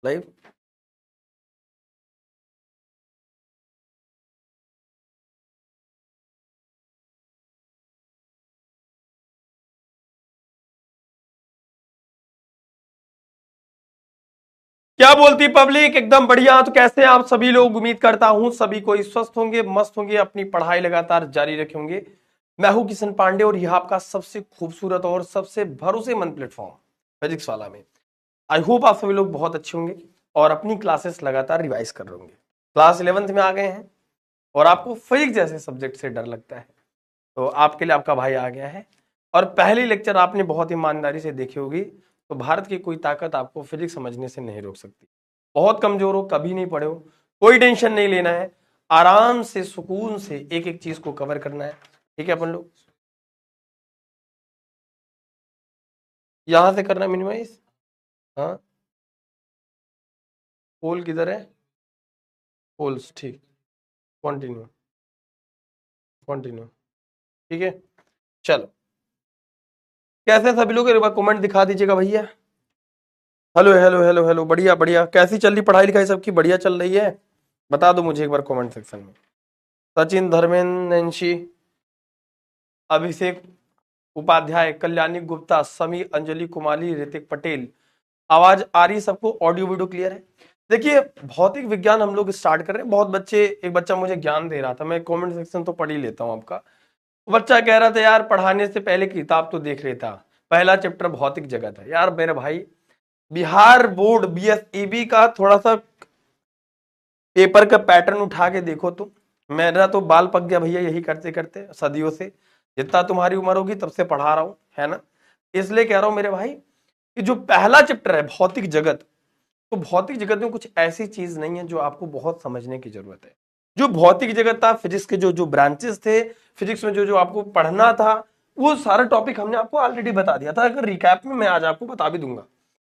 Live. क्या बोलती public? एकदम बढ़िया। तो कैसे हैं आप सभी लोग? उम्मीद करता हूं सभी कोई स्वस्थ होंगे, मस्त होंगे, अपनी पढ़ाई लगातार जारी रखेंगे। मैं हूं किशन पांडे और यह आपका सबसे खूबसूरत और सबसे भरोसेमंद प्लेटफॉर्म फिजिक्स वाला में। आई होप आप सभी लोग बहुत अच्छे होंगे और अपनी क्लासेस लगातार रिवाइज कर रहे होंगे। क्लास 11th में आ गए हैं और आपको फिजिक्स जैसे सब्जेक्ट से डर लगता है, तो आपके लिए आपका भाई आ गया है। और पहली लेक्चर आपने बहुत ईमानदारी से देखी होगी, तो भारत की कोई ताकत आपको फिजिक्स समझने से नहीं रोक सकती। बहुत कमजोर हो, कभी नहीं पढ़े हो, कोई टेंशन नहीं लेना है। आराम से सुकून से एक एक चीज को कवर करना है। ठीक है, अपन लोग यहां से करना मिनिमाइज। हाँ, पोल किधर है? पोल्स, ठीक। Continue, continue. ठीक है, चलो। कैसे सभी लोग? एक बार कमेंट दिखा दीजिएगा भैया। हेलो हेलो हेलो हेलो, बढ़िया बढ़िया। कैसी चल रही पढ़ाई लिखाई? सबकी बढ़िया चल रही है? बता दो मुझे एक बार कमेंट सेक्शन में। सचिन, धर्मेंद्र, नैंशी, अभिषेक उपाध्याय, कल्याणी गुप्ता, समी, अंजलि कुमारी, ऋतिक पटेल। आवाज आ रही है सबको? ऑडियो वीडियो क्लियर है? देखिए, भौतिक विज्ञान हम लोग स्टार्ट कर रहे हैं। बहुत बच्चे, एक बच्चा मुझे ज्ञान दे रहा था, मैं कमेंट सेक्शन तो पढ़ ही लेता हूँ आपका। बच्चा कह रहा था यार पढ़ाने से पहले किताब तो देख लेता, पहला चैप्टर भौतिक जगत है। यार मेरे भाई, बिहार बोर्ड बीएसईबी का थोड़ा सा पेपर का पैटर्न उठा के देखो तो मेरा तो बाल पक गया भैया, यही करते करते सदियों से। जितना तुम्हारी उम्र होगी तब से पढ़ा रहा हूं, है ना। इसलिए कह रहा हूं मेरे भाई कि जो पहला चैप्टर है भौतिक जगत, तो भौतिक जगत में कुछ ऐसी चीज नहीं है जो आपको बहुत समझने की जरूरत है। जो भौतिक जगत था, फिजिक्स के जो जो ब्रांचेस थे, फिजिक्स में जो जो आपको पढ़ना था, वो सारा टॉपिक हमने आपको ऑलरेडी बता दिया था। अगर रिकैप में मैं आज आपको बता भी दूंगा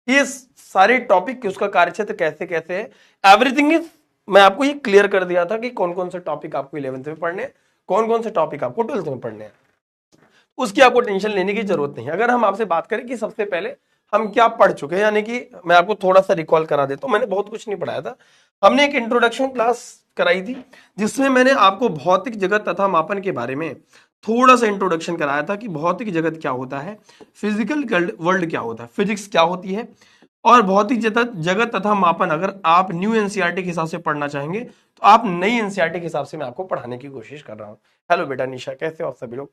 ये सारे टॉपिक की उसका कार्यक्षेत्र कैसे कैसे है, एवरीथिंग इज मैं आपको ये क्लियर कर दिया था कि कौन कौन से टॉपिक आपको 11th में पढ़ने हैं, कौन कौन से टॉपिक आपको 12th में पढ़ने हैं। उसकी आपको टेंशन लेने की जरूरत नहीं है। अगर हम आपसे बात करें कि सबसे पहले हम क्या पढ़ चुके हैं, यानी कि मैं आपको थोड़ा सा रिकॉल करा देता हूं। मैंने बहुत कुछ नहीं पढ़ाया था। हमने एक इंट्रोडक्शन क्लास कराई थी जिसमें मैंने आपको भौतिक जगत तथा मापन के बारे में थोड़ा सा इंट्रोडक्शन कराया था कि भौतिक जगत क्या होता है, फिजिकल वर्ल्ड क्या होता है, फिजिक्स क्या होती है, और भौतिक जगत जगत तथा मापन अगर आप न्यू एनसीईआरटी के हिसाब से पढ़ना चाहेंगे तो आप नई एनसीईआरटी के हिसाब से मैं आपको पढ़ाने की कोशिश कर रहा हूँ। हेलो बेटा निशा, कैसे हो आप सभी लोग?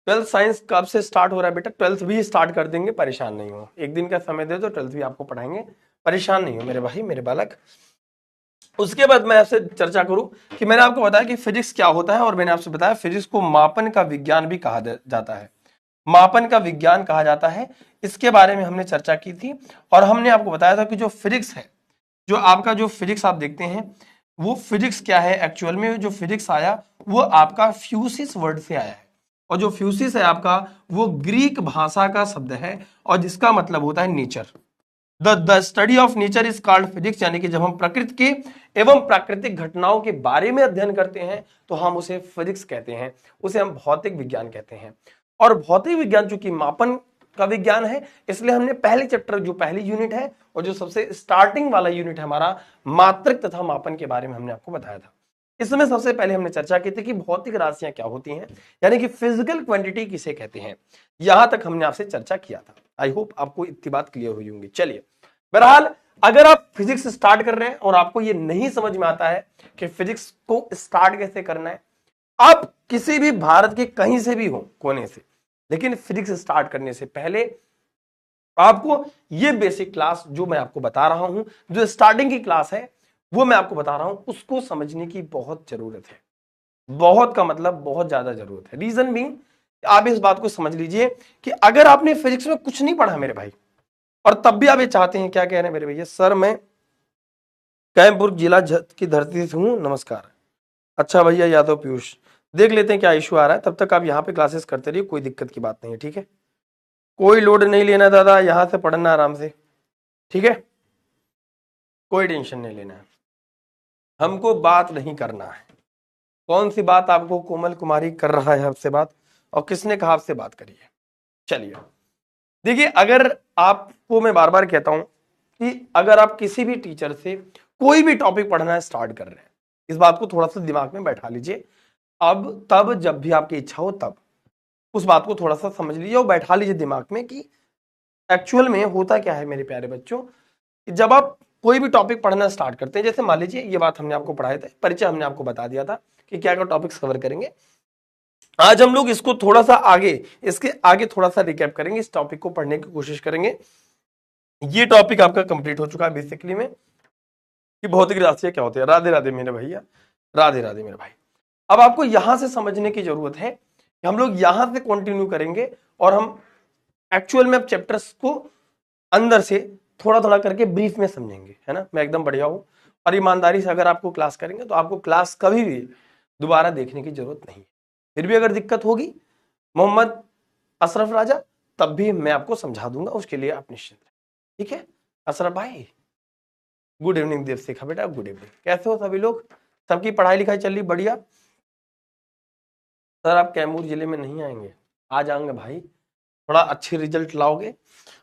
12th साइंस कब से स्टार्ट हो रहा है बेटा? 12th भी स्टार्ट कर देंगे, परेशान नहीं हो। एक दिन का समय दे दो, 12th भी आपको पढ़ाएंगे, परेशान नहीं हो मेरे भाई, मेरे बालक। उसके बाद मैं आपसे चर्चा करूं कि मैंने आपको बताया कि फिजिक्स क्या होता है, और मैंने आपसे बताया फिजिक्स को मापन का विज्ञान भी कहा जाता है। मापन का विज्ञान कहा जाता है, इसके बारे में हमने चर्चा की थी। और हमने आपको बताया था कि जो फिजिक्स है, जो आपका जो फिजिक्स आप देखते हैं, वो फिजिक्स क्या है एक्चुअल में। जो फिजिक्स आया वो आपका फ्यूसिस वर्ड से आया है, और जो फ्यूसिस है आपका वो ग्रीक भाषा का शब्द है, और जिसका मतलब होता है nature. The study of nature is called physics, यानी कि जब हम प्रकृति के एवं प्राकृतिक घटनाओं के बारे में अध्ययन करते हैं तो हम उसे फिजिक्स कहते हैं, उसे हम भौतिक विज्ञान कहते हैं। और भौतिक विज्ञान चूंकि मापन का विज्ञान है, इसलिए हमने पहले चैप्टर जो पहली यूनिट है और जो सबसे स्टार्टिंग वाला यूनिट है हमारा मात्रक तथा मापन के बारे में हमने आपको बताया था। इसमें सबसे पहले हमने चर्चा की थी कि भौतिक राशियां क्या होती हैं, यानी कि फिजिकल क्वांटिटी किसे कहते हैं। यहां तक हमने आपसे चर्चा किया था। आई होप आपको इतनी बात क्लियर हुई होंगी। चलिए, बहरहाल अगर आप फिजिक्स स्टार्ट कर रहे हैं और आपको ये नहीं समझ में आता है कि फिजिक्स को स्टार्ट कैसे करना है, आप किसी भी भारत के कहीं से भी हो, कोने से, लेकिन फिजिक्स स्टार्ट करने से पहले आपको ये बेसिक क्लास जो मैं आपको बता रहा हूं, जो स्टार्टिंग की क्लास है वो मैं आपको बता रहा हूं, उसको समझने की बहुत जरूरत है। बहुत का मतलब बहुत ज्यादा जरूरत है। रीजन भी, आप इस बात को समझ लीजिए कि अगर आपने फिजिक्स में कुछ नहीं पढ़ा मेरे भाई, और तब भी आप ये चाहते हैं, क्या कह रहे हैं मेरे भैया? सर मैं कैमपुर जिला की धरती से हूं, नमस्कार। अच्छा भैया यादव पीयूष, देख लेते हैं क्या इशू आ रहा है, तब तक आप यहाँ पे क्लासेस करते रहिए, कोई दिक्कत की बात नहीं है। ठीक है, कोई लोड नहीं लेना दादा, यहां से पढ़ना आराम से। ठीक है, कोई टेंशन नहीं लेना है, हमको बात नहीं करना है। कौन सी बात आपको कोमल कुमारी कर रहा है आपसे बात, और किसने कहा आपसे बात करिए? चलिए, देखिए, अगर आपको मैं बार बार कहता हूं कि अगर आप किसी भी टीचर से कोई भी टॉपिक पढ़ना स्टार्ट कर रहे हैं, इस बात को थोड़ा सा दिमाग में बैठा लीजिए। अब तब जब भी आपकी इच्छा हो तब उस बात को थोड़ा सा समझ लीजिए और बैठा लीजिए दिमाग में कि एक्चुअल में होता क्या है मेरे प्यारे बच्चों। कि जब आप कोई भी टॉपिक पढ़ना स्टार्ट करते हैं, जैसे मान लीजिए ये बात हमने आपको पढ़ाया था, परिचय हमने आपको बता दिया था कि क्या क्या टॉपिक्स कवर करेंगे। आज हम लोग इसको थोड़ा सा आगे, इसके आगे थोड़ा सा रिकैप करेंगे, इस टॉपिक को पढ़ने की कोशिश करेंगे। ये टॉपिक आपका कंप्लीट हो चुका है बेसिकली में कि भौतिक राशियां क्या होती है। राधे राधे मेरे भैया, राधे राधे मेरे भाई। अब आपको यहां से समझने की जरूरत है कि हम लोग यहां से कंटिन्यू करेंगे और हम एक्चुअल में अब चैप्टर्स को अंदर से थोड़ा थोड़ा करके ब्रीफ में समझेंगे, है ना। मैं एकदम बढ़िया हूं और ईमानदारी से अगर आपको क्लास करेंगे तो आपको क्लास कभी भी दोबारा देखने की जरूरत नहीं है। फिर भी अगर दिक्कत होगी मोहम्मद अशरफ राजा, तब भी मैं आपको समझा दूंगा, उसके लिए आप निश्चिंत रहें, ठीक है। अशरफ भाई गुड इवनिंग। देव सिखा बेटा गुड इवनिंग, कैसे हो सभी लोग? सबकी पढ़ाई लिखाई चल रही बढ़िया? सर आप कैमूर जिले में नहीं आएंगे? आ जाएंगे भाई, थोड़ा अच्छे रिजल्ट लाओगे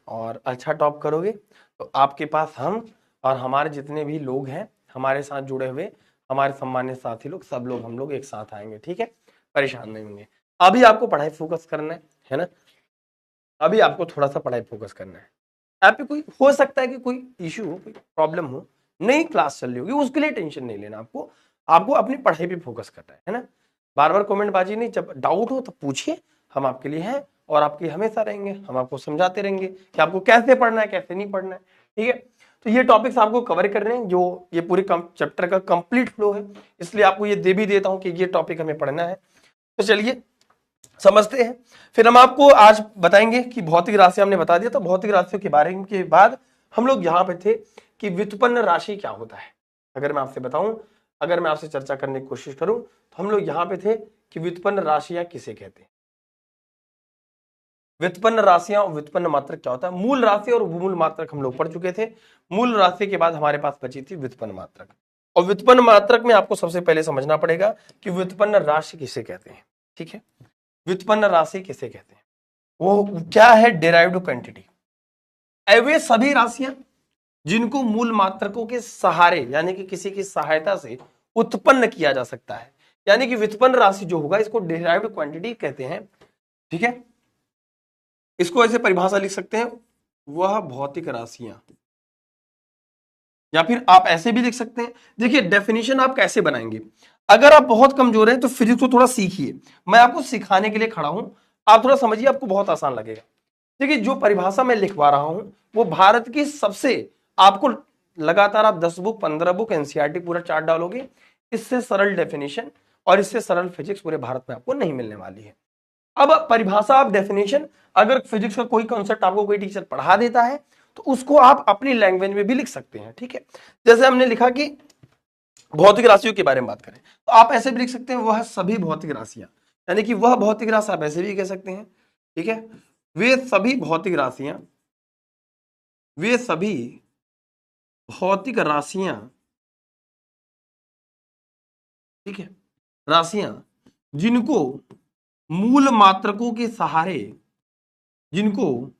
और अच्छा टॉप करोगे तो आपके पास हम और हमारे जितने भी लोग हैं हमारे साथ जुड़े हुए, हमारे सम्मानित साथी लोग, सब लोग हम लोग एक साथ आएंगे, ठीक है। परेशान नहीं होंगे। अभी आपको पढ़ाई फोकस करना है ना। अभी आपको थोड़ा सा पढ़ाई फोकस करना है। आप पे कोई हो सकता है कि कोई इशू हो, कोई प्रॉब्लम हो, नई क्लास चल रही होगी, उसके लिए टेंशन नहीं लेना आपको। आपको अपनी पढ़ाई पे फोकस करना है ना। बार बार कमेंट बाजी नहीं, जब डाउट हो तब पूछिए, हम आपके लिए हैं और आपके हमेशा रहेंगे। हम आपको समझाते रहेंगे कि आपको कैसे पढ़ना है कैसे नहीं पढ़ना है, ठीक है। तो ये टॉपिक्स आपको कवर कर रहे हैं, जो ये पूरे चैप्टर का कंप्लीट फ्लो है, इसलिए आपको ये दे भी देता हूं कि ये टॉपिक हमें पढ़ना है। तो चलिए समझते हैं। फिर हम आपको आज बताएंगे कि भौतिक राशि हमने बता दिया, तो भौतिक राशियों के बारे में के बाद हम लोग यहाँ पे थे कि व्युत्पन्न राशि क्या होता है। अगर मैं आपसे बताऊं, अगर मैं आपसे चर्चा करने की कोशिश करूं तो हम लोग यहाँ पे थे कि व्युत्पन्न राशियां किसे कहते हैं। व्युत्पन्न राशियां और व्युत्पन्न मात्रक क्या होता है। मूल राशि और मूल मात्रक हम लोग पढ़ चुके थे। मूल राशि के बाद हमारे पास बची थी व्युत्पन्न मात्रक, और व्युत्पन्न मात्रक में आपको सबसे पहले समझना पड़ेगा कि व्युत्पन्न राशि किसे कहते हैं, ठीक है। व्युत्पन्न राशि किसे कहते हैं, वो क्या है, डेराइव्ड क्वांटिटी। वे सभी राशियां जिनको मूल मात्रकों के सहारे यानी कि किसी की सहायता से उत्पन्न किया जा सकता है, यानी कि व्युत्पन्न राशि जो होगा इसको डेराइव्ड क्वांटिटी कहते हैं, ठीक है। इसको ऐसे परिभाषा लिख सकते हैं, वह भौतिक राशियां, या फिर आप ऐसे भी लिख सकते हैं। देखिए डेफिनेशन आप कैसे बनाएंगे, अगर आप बहुत कमजोर हैं तो फिजिक्स को थोड़ा सीखिए, मैं आपको सिखाने के लिए खड़ा हूं, आप थोड़ा समझिए, आपको बहुत आसान लगेगा। देखिए जो परिभाषा मैं लिखवा रहा हूं वो भारत की सबसे, आपको लगातार आप 10 बुक 15 बुक एनसीईआरटी पूरा चार्ट डालोगे, इससे सरल डेफिनेशन और इससे सरल फिजिक्स पूरे भारत में आपको नहीं मिलने वाली है। अब परिभाषा आप डेफिनेशन, अगर फिजिक्स का कोई कॉन्सेप्ट आपको कोई टीचर पढ़ा देता है तो उसको आप अपनी लैंग्वेज में भी लिख सकते हैं, ठीक है। जैसे हमने लिखा कि भौतिक राशियों के बारे में बात करें तो आप ऐसे भी लिख सकते हैं, वह सभी भौतिक राशियां, यानी कि वह भौतिक राशि आप ऐसे भी कह सकते हैं, ठीक है। वे सभी भौतिक राशियां, वे सभी भौतिक राशियां, ठीक है, राशियां जिनको मूल मात्रकों के सहारे, जिनको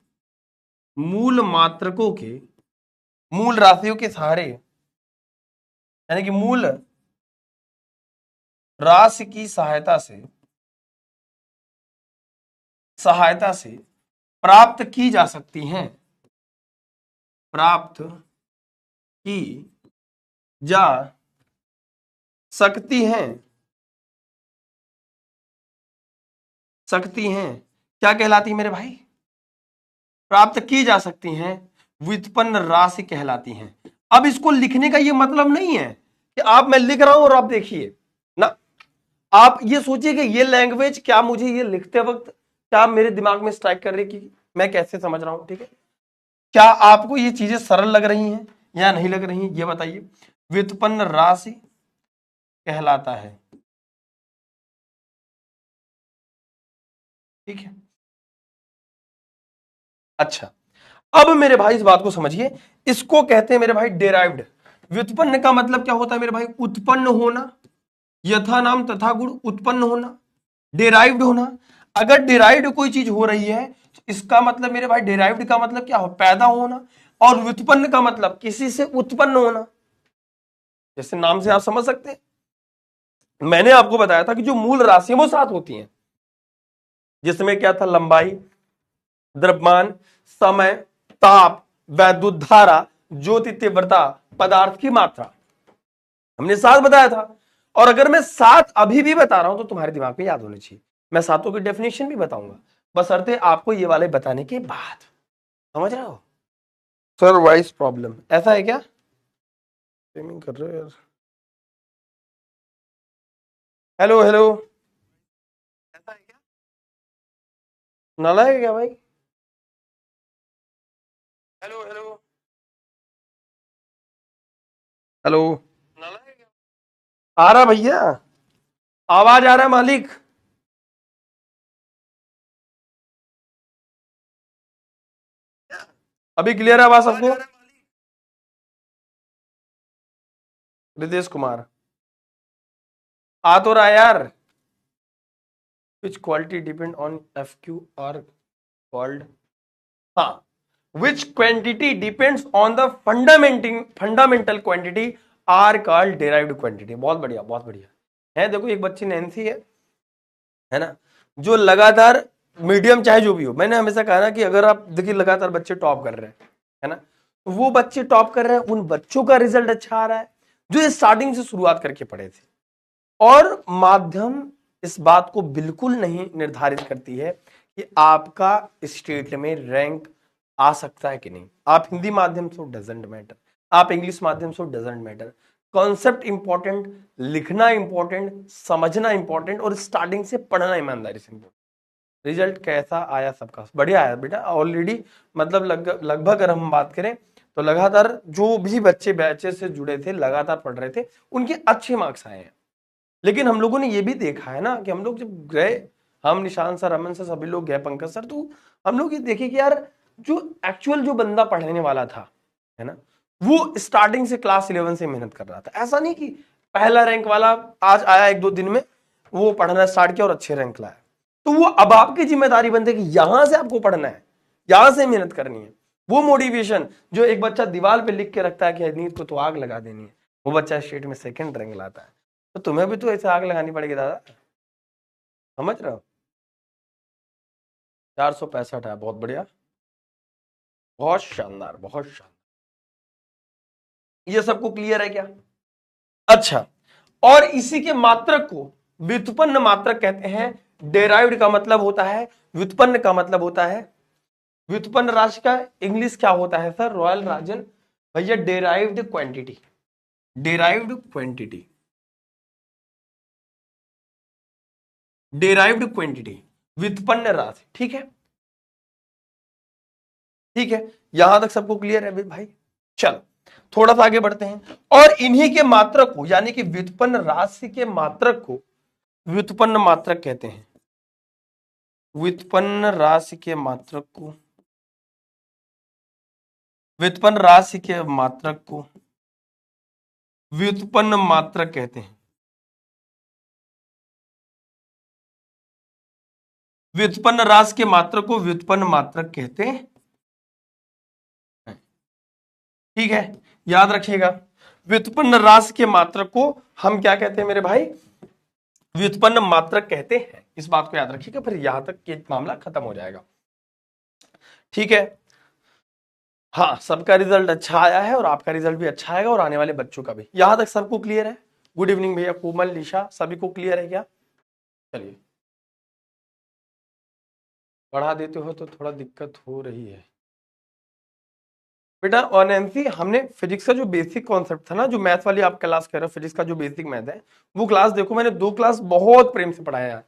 मूल मात्रकों के, मूल राशियों के सहारे, यानी कि मूल राशि की सहायता से प्राप्त की जा सकती हैं, प्राप्त की जा सकती हैं, क्या कहलाती है मेरे भाई, प्राप्त की जा सकती हैं, व्युत्पन्न राशि कहलाती हैं। अब इसको लिखने का ये मतलब नहीं है कि आप, मैं लिख रहा हूं और आप देखिए ना, आप ये सोचिए कि ये लैंग्वेज क्या मुझे ये लिखते वक्त क्या मेरे दिमाग में स्ट्राइक कर रही कि मैं कैसे समझ रहा हूं, ठीक है। क्या आपको ये चीजें सरल लग रही हैं या नहीं लग रही हैं, ये बताइए। व्युत्पन्न राशि कहलाता है, ठीक है। अच्छा, अब मेरे भाई इस बात को समझिए, इसको कहते हैं मेरे भाई डेराइव्ड। व्युत्पन्न का मतलब क्या होता है मेरे भाई, उत्पन्न होना, यथा नाम तथा गुण, उत्पन्न होना, डेराइव्ड होना। अगर डेराइव्ड कोई चीज हो रही है तो इसका मतलब मेरे भाई डिराइव्ड का मतलब क्या हो, पैदा होना, और व्युत्पन्न का मतलब किसी से उत्पन्न होना। जैसे नाम से आप समझ सकते हैं, मैंने आपको बताया था कि जो मूल राशियां वो 7 होती हैं, जिसमें क्या था, लंबाई, द्रव्यमान, समय, ताप, वैद्युत धारा, ज्योति तीव्रता, पदार्थ की मात्रा, हमने 7 बताया था। और अगर मैं 7 अभी भी बता रहा हूं तो तुम्हारे दिमाग में याद होनी चाहिए। मैं 7 की डेफिनेशन भी बताऊंगा, बशर्ते आपको ये वाले बताने के बाद। समझ रहे हो? सर वाइस प्रॉब्लम ऐसा है क्या? स्ट्रीमिंग कर रहे हो यार? हेलो हेलो, ऐसा है क्या? नाला है क्या भाई? हेलो हेलो हेलो, नाला है क्या? आ रहा भैया, आवाज आ रहा है मालिक? अभी क्लियर है आवाज सबको? रितेश कुमार आ तो रहा है यार। Which quality depend on F Q are called, हाँ, which quantity depends on the fundamental quantity are called derived quantity. बहुत बढ़िया, बहुत बढ़िया है। देखो एक बच्ची नैन्सी है ना, जो लगातार, मीडियम चाहे जो भी हो, मैंने हमेशा कहा ना कि अगर आप देखिए लगातार बच्चे टॉप कर रहे हैं, है ना, तो वो बच्चे टॉप कर रहे हैं, उन बच्चों का रिजल्ट अच्छा आ रहा है जो स्टार्टिंग से शुरुआत करके पढ़े थे। और माध्यम इस बात को बिल्कुल नहीं निर्धारित करती है कि आपका स्टेट में रैंक आ सकता है कि नहीं। आप हिंदी माध्यम से, डजेंट मैटर, आप इंग्लिश माध्यम से, डजेंट मैटर। कॉन्सेप्ट इंपॉर्टेंट, लिखना इंपॉर्टेंट, समझना इंपॉर्टेंट, और स्टार्टिंग से पढ़ना ईमानदारी से इंपॉर्टेंट। रिजल्ट कैसा आया सबका? बढ़िया आया बेटा ऑलरेडी। मतलब लगभग अगर हम बात करें तो लगातार जो भी बच्चे बैचेस से जुड़े थे, लगातार पढ़ रहे थे, उनके अच्छे मार्क्स आए हैं। लेकिन हम लोगों ने ये भी देखा है ना कि हम लोग जब गए, हम निशान सर, अमन सर, सभी लोग गए, पंकज सर, तो हम लोग ये देखे कि यार जो एक्चुअल जो बंदा पढ़ने वाला था, है ना, वो स्टार्टिंग से क्लास 11 से मेहनत कर रहा था। ऐसा नहीं कि पहला रैंक वाला आज आया 1-2 दिन में वो पढ़ना स्टार्ट किया और अच्छे रैंक लाया। तो वो अब आपकी जिम्मेदारी बनती है कि यहां से आपको पढ़ना है, यहां से मेहनत करनी है। वो मोटिवेशन जो एक बच्चा दीवार पे लिख के रखता है कि नीट को तो आग लगा देनी है, वो बच्चा स्टेट में 2nd रैंक लाता है। तो तुम्हें भी तो ऐसे आग लगानी पड़ेगी दादा। समझ रहे हो? 465 है, बहुत बढ़िया, बहुत शानदार, बहुत शानदार। ये सबको क्लियर है क्या? अच्छा, और इसी के मात्रक को व्युत्पन्न मात्रक कहते हैं। डेराइव्ड का मतलब होता है, व्युत्पन्न का मतलब होता है, व्युत्पन्न राशि का इंग्लिश क्या होता है सर? रॉयल राजन भैया, derived quantity, derived quantity, derived quantity, व्युत्पन्न राशि। ठीक है, ठीक है, यहां तक सबको क्लियर है भाई? चलो थोड़ा सा आगे बढ़ते हैं। और इन्हीं के मात्रक को, यानी कि व्युत्पन्न राशि के मात्रक को व्युत्पन्न मात्रक कहते हैं। व्युत्पन्न राशि के मात्रक को, व्युत्पन्न राशि के मात्रक को व्युत्पन्न मात्रक कहते हैं। व्युत्पन्न राशि के मात्रक को व्युत्पन्न मात्रक कहते हैं। ठीक है, याद रखिएगा, व्युत्पन्न राशि के मात्रक को हम क्या कहते हैं मेरे भाई? व्युत्पन्न मात्रक कहते हैं। इस बात को याद रखिएगा, फिर यहां तक ये मामला खत्म हो जाएगा। ठीक है, हाँ, सबका रिजल्ट अच्छा आया है और आपका रिजल्ट भी अच्छा आएगा और आने वाले बच्चों का भी। यहां तक सबको क्लियर है? गुड इवनिंग भैया, कोमल, निशा, सभी को क्लियर है क्या? चलिए, बढ़ा देते हो तो थोड़ा दिक्कत हो रही है बेटा। और नैन्सी, हमने फिजिक्स का जो बेसिक कॉन्सेप्ट था ना, जो मैथ वाली आप क्लास कर रहे हो, फिजिक्स का जो बेसिक मैथ है, वो क्लास देखो, मैंने 2 क्लास बहुत प्रेम से पढ़ाया है।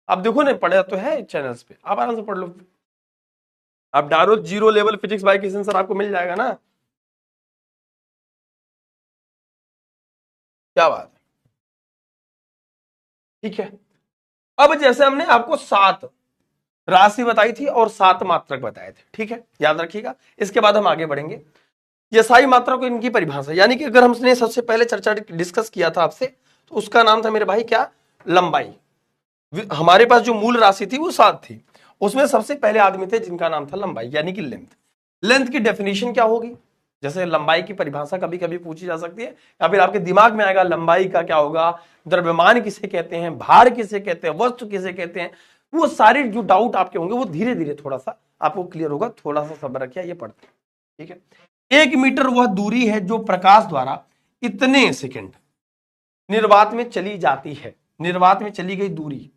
आप देखो ना, पढ़ा तो है चैनल्स पे, आप आराम से पढ़ लो। आप डालो 0 level physics bye Kishan sir, आपको मिल जाएगा ना। क्या बात है, ठीक है। अब जैसे हमने आपको 7 राशि बताई थी और 7 मात्रक बताए थे, ठीक है, याद रखिएगा। इसके बाद हम आगे बढ़ेंगे। ये सारी मात्रा को, इनकी परिभाषा, यानी कि अगर हमने सबसे पहले चर्चा डिस्कस किया था आपसे, तो उसका नाम था मेरे भाई क्या? लंबाई। हमारे पास जो मूल राशि थी वो 7 थी, उसमें सबसे पहले आदमी थे जिनका नाम था लंबाई यानी कि लेंथ। लेंथ की डेफिनेशन क्या होगी, जैसे लंबाई की परिभाषा कभी कभी पूछी जा सकती है, या फिर आपके दिमाग में आएगा लंबाई का क्या होगा, द्रव्यमान किसे कहते हैं, भार किसे कहते हैं, वस्तु किसे कहते हैं, वो सारे जो डाउट आपके होंगे वो धीरे धीरे थोड़ा सा आपको क्लियर होगा। थोड़ा सा सब्र रखिए, ये पढ़ते हैं, ठीक है। 1 मीटर वह दूरी है जो प्रकाश द्वारा इतने सेकंड निर्वात में चली जाती है। निर्वात में चली गई दूरी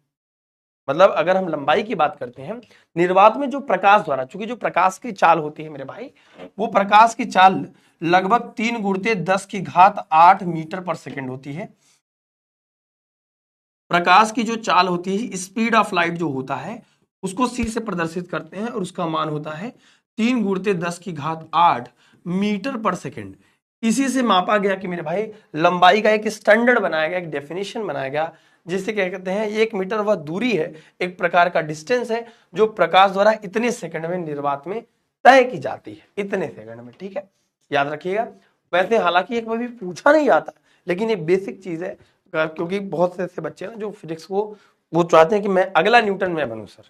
मतलब अगर हम लंबाई की बात करते हैं, निर्वात में जो प्रकाश द्वारा, चूंकि जो प्रकाश की चाल होती है मेरे भाई, वो प्रकाश की चाल लगभग 3 × 10⁸ मीटर पर सेकंड होती है। प्रकाश की जो चाल होती है, स्पीड ऑफ लाइट जो होता है, उसको सी से प्रदर्शित करते हैं और उसका मान होता है 3 × 10⁸ मीटर पर सेकंड। इसी से मापा गया कि मेरे भाई लंबाई का एक स्टैंडर्ड बनाया गया, एक डेफिनेशन बनाया गया, जिसे क्या कहते हैं, 1 मीटर वह दूरी है, एक प्रकार का डिस्टेंस है जो प्रकाश द्वारा इतने सेकंड में निर्वात में तय की जाती है, इतने सेकंड में, ठीक है, याद रखिएगा। वैसे हालांकि एक बार भी पूछा नहीं जाता, लेकिन ये बेसिक चीज है, क्योंकि बहुत से ऐसे बच्चे ना जो फिजिक्स को वो चाहते हैं कि मैं अगला न्यूटन मैं बनूं सर,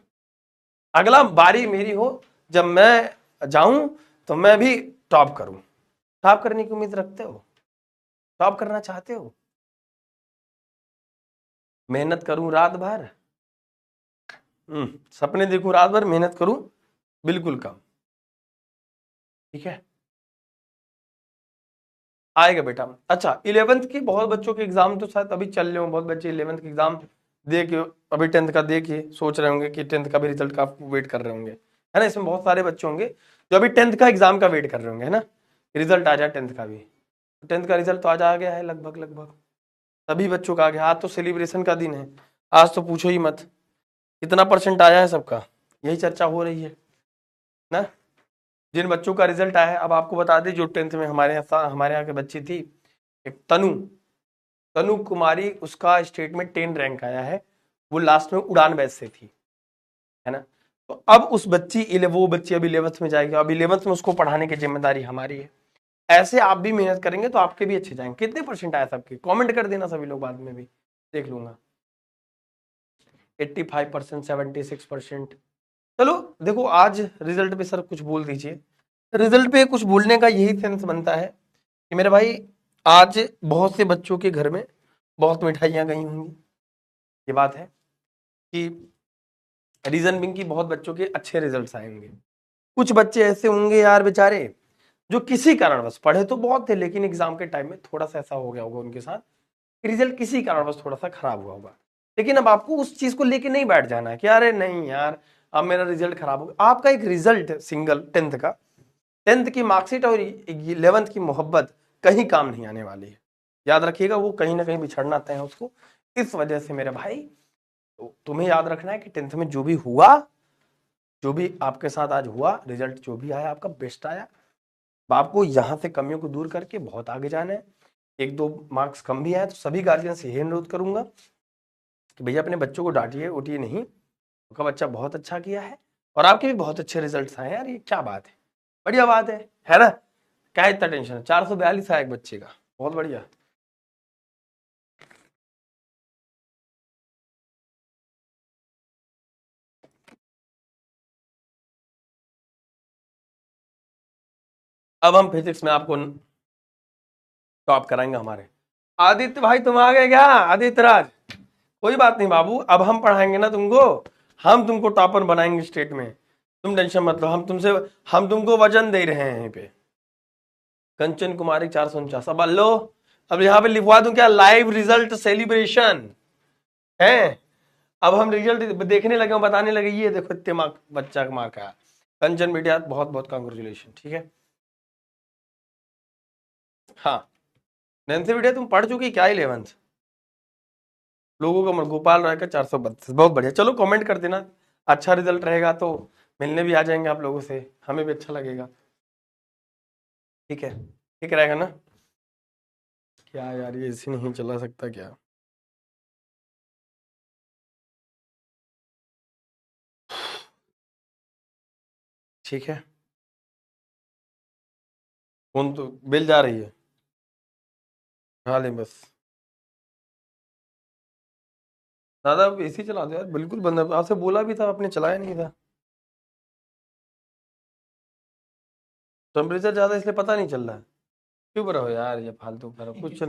अगला बारी मेरी हो, जब मैं जाऊं तो मैं भी टॉप करूं। टॉप करने की उम्मीद रखते हो, टॉप करना चाहते हो, मेहनत करूं रात भर, सपने देखूं रात भर, मेहनत करूं बिल्कुल कम, ठीक है, आएगा बेटा। अच्छा, 11th की बहुत बच्चों के एग्जाम तो शायद अभी चल रहे हो, बहुत बच्चे 11th के एग्जाम दे के अभी 10th का दे के सोच रहे होंगे कि 10th का भी रिजल्ट का वेट कर रहे होंगे, है ना। इसमें बहुत सारे बच्चे होंगे जो अभी 10th का एग्जाम का वेट कर रहे होंगे, है ना, रिजल्ट आ जाए 10th का भी। 10th का रिजल्ट तो आज आ गया है लगभग लगभग सभी बच्चों का आ गया। आज तो सेलिब्रेशन का दिन है, आज तो पूछो ही मत कितना परसेंट आया है सबका, यही चर्चा हो रही है ना। जिन बच्चों का रिजल्ट आया है, अब आपको बता दें, जो 10th में हमारे यहाँ की बच्ची थी एक तनु, तनु कुमारी, उसका स्टेट में 10 रैंक आया है, वो लास्ट में उड़ान बैच से थी, है ना। तो अब उस बच्ची, वो बच्ची अभी 11th में जाएगी, अब 11th में उसको पढ़ाने की जिम्मेदारी हमारी है। ऐसे आप भी मेहनत करेंगे तो आपके भी अच्छे जाएंगे। कितने परसेंट आया सबके, कमेंट कर देना सभी लोग, बाद में भी देख लूंगा। 85%, 76%। चलो देखो, आज रिजल्ट पे सर कुछ बोल दीजिए। रिजल्ट पे कुछ बोलने का यही सेंस बनता है कि मेरे भाई आज बहुत से बच्चों के घर में बहुत मिठाइयाँ गई होंगी, ये बात है कि रीजन बिंग की बहुत बच्चों के अच्छे रिजल्ट्स आएंगे। कुछ बच्चे ऐसे होंगे यार बेचारे जो किसी कारणवश, पढ़े तो बहुत थे लेकिन एग्जाम के टाइम में थोड़ा सा ऐसा हो गया होगा उनके साथ, रिजल्ट किसी कारणवश थोड़ा सा खराब हुआ होगा। लेकिन अब आपको उस चीज को लेके नहीं बैठ जाना है कि अरे नहीं यार अब मेरा रिजल्ट खराब हो गया। आपका एक रिजल्ट सिंगल 10th का, 10th की मार्कशीट और 11th की मोहब्बत कहीं काम नहीं आने वाली है, याद रखिएगा, वो कहीं ना कहीं बिछड़ना तय है उसको। इस वजह से मेरे भाई तो तुम्हें याद रखना है कि 10th में जो भी हुआ, जो भी आपके साथ आज हुआ, रिजल्ट जो भी आया आपका बेस्ट आया। आपको यहाँ से कमियों को दूर करके बहुत आगे जाना है। 1-2 मार्क्स कम भी आए तो सभी गार्जियन से यही अनुरोध करूंगा कि भैया अपने बच्चों को डांटिए उटिए नहीं, उनका बच्चा बहुत अच्छा किया है और आपके भी बहुत अच्छे रिजल्ट्स आए हैं यार, ये क्या बात है, बढ़िया बात है ना। क्या इतना टेंशन है, 442 आया एक बच्चे का, बहुत बढ़िया। अब हम फिजिक्स में आपको टॉप कराएंगे हमारे आदित्य भाई। तुम आ गए क्या आदित्य राज? कोई बात नहीं बाबू, अब हम पढ़ाएंगे ना तुमको, हम तुमको टॉपर बनाएंगे स्टेट में, तुम टेंशन मत लो। हम तुमको वजन दे रहे हैं यहीं पे। कंचन कुमारी 449। अब लो, अब यहाँ पे लिखवा दूं क्या, लाइव रिजल्ट सेलिब्रेशन है। अब हम रिजल्ट देखने लगे, बताने लगे ये देखो इतने मार्क बच्चा का मार्क आया। कंचन बेटिया बहुत बहुत कांग्रेचुलेशन, ठीक है। हाँ नैन्सी बेटिया तुम पढ़ चुकी क्या 11th? लोगों का गोपाल राय का 432, बहुत बढ़िया। चलो कमेंट कर देना, अच्छा रिजल्ट रहेगा तो मिलने भी आ जाएंगे आप लोगों से, हमें भी अच्छा लगेगा, ठीक है, ठीक रहेगा ना। क्या यार ये ऐसे नहीं चला सकता क्या? ठीक है, कौन तो बिल जा रही है, हाँ ले बस। दादा एसी चला दो यार, बिल्कुल बंद है। आपसे बोला भी था, आपने चलाया नहीं था। टेम्परेचर ज्यादा इसलिए पता नहीं चल रहा है। चुप रहो यार, ये फालतू करो कुछ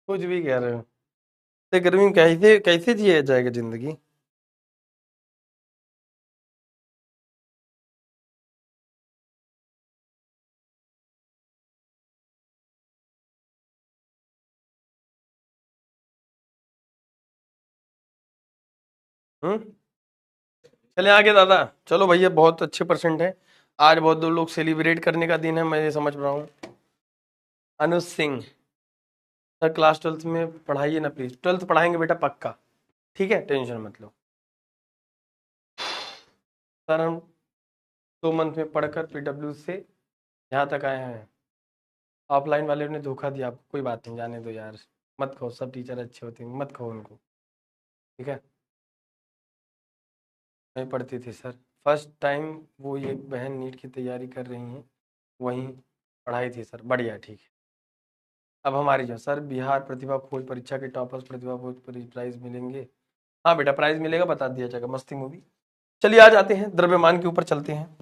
कुछ भी कह रहे हो। तो गर्मी में कैसे कैसे जिया जाएगा जिंदगी। हम्म। चले आगे दादा। चलो भैया, बहुत अच्छे परसेंट है। आज बहुत दो लोग सेलिब्रेट करने का दिन है, मैं ये समझ रहा हूँ। अनुज सिंह, सर क्लास 12th में पढ़ाइए ना प्लीज। 12th पढ़ाएंगे बेटा पक्का, ठीक है, टेंशन मत लो। सर हम 2 मंथ में पढ़कर पीडब्ल्यू से यहाँ तक आए हैं। ऑफलाइन वाले ने धोखा दिया आपको, कोई बात नहीं, जाने दो यार। मत कहो, सब टीचर अच्छे होते हैं, मत कहो उनको, ठीक है। नहीं पढ़ती थी सर, फर्स्ट टाइम वो ये बहन नीट की तैयारी कर रही हैं, वहीं पढ़ाई थी सर। बढ़िया, ठीक है। अब हमारी जो सर बिहार प्रतिभा खोज परीक्षा के टॉपर्स प्रतिभा खोज प्राइज मिलेंगे। हाँ बेटा प्राइज मिलेगा, बता दिया जाएगा। मस्ती मूवी। चलिए आ जाते हैं द्रव्यमान के ऊपर, चलते हैं।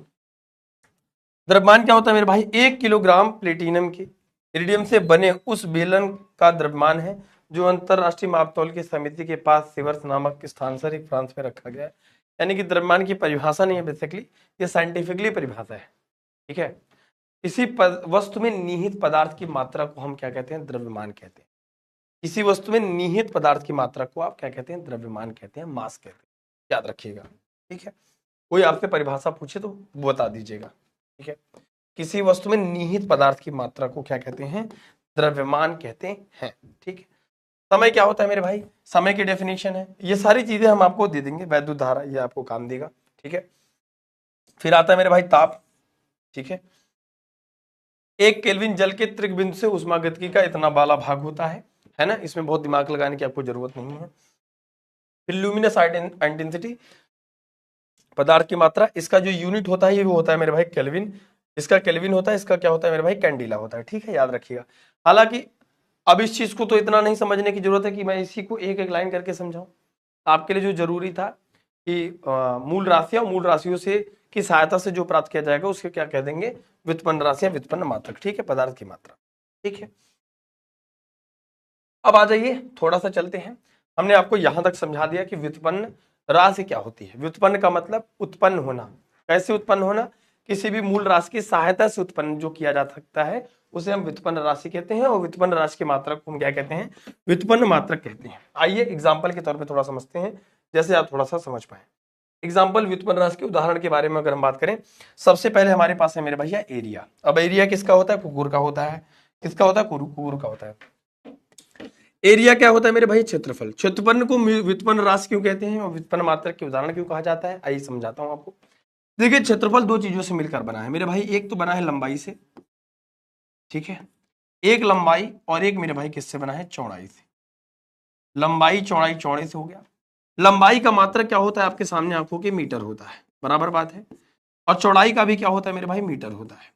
द्रव्यमान क्या होता है मेरे भाई? 1 किलोग्राम प्लेटिनम के इरिडियम से बने उस बेलन का द्रव्यमान है जो अंतरराष्ट्रीय मापतौल की समिति के पास सिवर्स नामक स्थान पर फ्रांस में रखा गया है। यानी कि द्रव्यमान की परिभाषा नहीं है बेसिकली, ये साइंटिफिकली परिभाषा है, ठीक है। किसी वस्तु में निहित पदार्थ की मात्रा को हम क्या कहते हैं? द्रव्यमान कहते हैं। किसी वस्तु में निहित पदार्थ की मात्रा को आप क्या कहते हैं? द्रव्यमान कहते हैं, मास कहते हैं। याद रखिएगा, ठीक है। कोई आपसे परिभाषा पूछे तो बता दीजिएगा, ठीक है। किसी वस्तु में निहित पदार्थ की मात्रा को क्या कहते हैं? द्रव्यमान कहते हैं, ठीक है। समय क्या होता है मेरे भाई? समय की डेफिनेशन है, ये सारी चीजें हम आपको दे देंगे। वैद्युत धारा ये आपको काम देगा, ठीक है। फिर आता है मेरे भाई ताप, ठीक है। 1 केल्विन जल के त्रिक बिंदु से उष्मागतिकी का इतना वाला भाग होता है ना। इसमें बहुत दिमाग लगाने की आपको जरूरत नहीं है। फिर ल्यूमिनस इंटेंसिटी, पदार्थ की मात्रा, इसका जो यूनिट होता है ये वो होता है मेरे भाई केल्विन। इसका केल्विन होता है, इसका क्या होता है मेरे भाई? कैंडिला होता है, ठीक है, याद रखिएगा। हालांकि अब इस चीज को तो इतना नहीं समझने की जरूरत है कि मैं इसी को एक एक लाइन करके समझाऊं। आपके लिए जो जरूरी था कि मूल राशियां, मूल राशियों से की सहायता से जो प्राप्त किया जाएगा उसके क्या कह देंगे? व्युत्पन्न राशियां, व्युत्पन्न मात्रक, ठीक है, पदार्थ की मात्रा, ठीक है। अब आ जाइए, थोड़ा सा चलते हैं। हमने आपको यहां तक समझा दिया कि व्युत्पन्न राशि क्या होती है। व्युत्पन्न का मतलब उत्पन्न होना। कैसे उत्पन्न होना? किसी भी मूल राशि की सहायता से उत्पन्न जो किया जा सकता है उसे हम व्युत्पन्न राशि कहते हैं, और व्युत्पन्न राशि की मात्रा को हम क्या कहते हैं? व्युत्पन्न मात्रक कहते हैं। आइए एग्जाम्पल के तौर पर थोड़ा समझते हैं, जैसे आप थोड़ा सा समझ पाए। एग्जाम्पल व्युत्पन्न राशि के उदाहरण के बारे में अगर हम बात करें, सबसे पहले हमारे पास है मेरे भैया एरिया। अब एरिया किसका होता है? कुकुर का होता है। किसका होता है? कुकुर का होता है। एरिया क्या होता है मेरे भाई? क्षेत्रफल। क्षेत्रफल को व्युत्पन्न राशि क्यों कहते हैं और व्युत्पन्न मात्रक के उदाहरण क्यों कहा जाता है? आइए समझाता हूं आपको। देखिए क्षेत्रफल दो चीजों से मिलकर बना है मेरे भाई। एक तो बना है लंबाई से, ठीक है, एक लंबाई, और एक मेरे भाई किससे बना है? चौड़ाई से। लंबाई चौड़ाई, चौड़े से हो गया। लंबाई का मात्रक क्या होता है? आपके सामने आंखों के मीटर होता है, बराबर बात है। और चौड़ाई का भी क्या होता है मेरे भाई? मीटर होता है।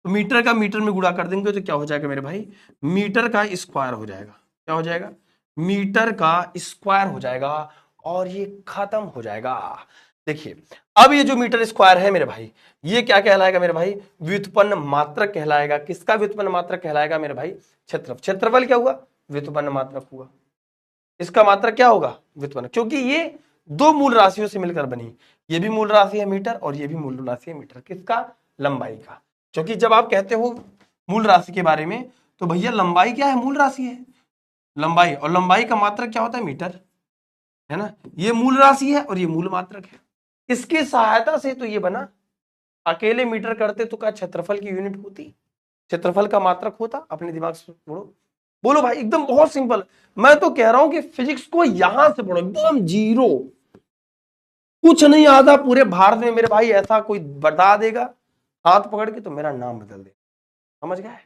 तो मीटर का मीटर में गुणा कर देंगे तो क्या हो जाएगा मेरे भाई? मीटर का स्क्वायर हो जाएगा। क्या हो जाएगा? मीटर का स्क्वायर हो जाएगा, और ये खत्म हो जाएगा। देखिए अब ये जो मीटर स्क्वायर है मेरे भाई, ये क्या कहलाएगा मेरे भाई? व्युत्पन्न मात्रक कहलाएगा। किसका व्युत्पन्न मात्रक कहलाएगा मेरे भाई? क्षेत्रफल। क्षेत्रफल क्या हुआ? व्युत्पन्न मात्रक हुआ। इसका मात्रक क्या होगा? व्युत्पन्न, क्योंकि ये दो मूल राशियों से मिलकर बनी। ये भी मूल राशि है मीटर, और ये भी मूल राशि है मीटर। किसका? लंबाई का। क्योंकि जब आप कहते हो मूल राशि के बारे में तो भैया लंबाई क्या है? मूल राशि है लंबाई, और लंबाई का मात्रक क्या होता है? मीटर, है ना। ये मूल राशि है और ये मूल मात्रक है। इसकी सहायता से तो ये बना। अकेले मीटर करते तो क्या क्षेत्रफल की यूनिट होती? क्षेत्रफल का मात्रक होता? अपने दिमाग से बोलो, बोलो भाई, एकदम बहुत सिंपल। मैं तो कह रहा हूं कि फिजिक्स को यहां से पढ़ो, एकदम जीरो, कुछ नहीं आता पूरे भारत में मेरे भाई। ऐसा कोई बता देगा हाथ पकड़ के तो मेरा नाम बदल दे, समझ गए?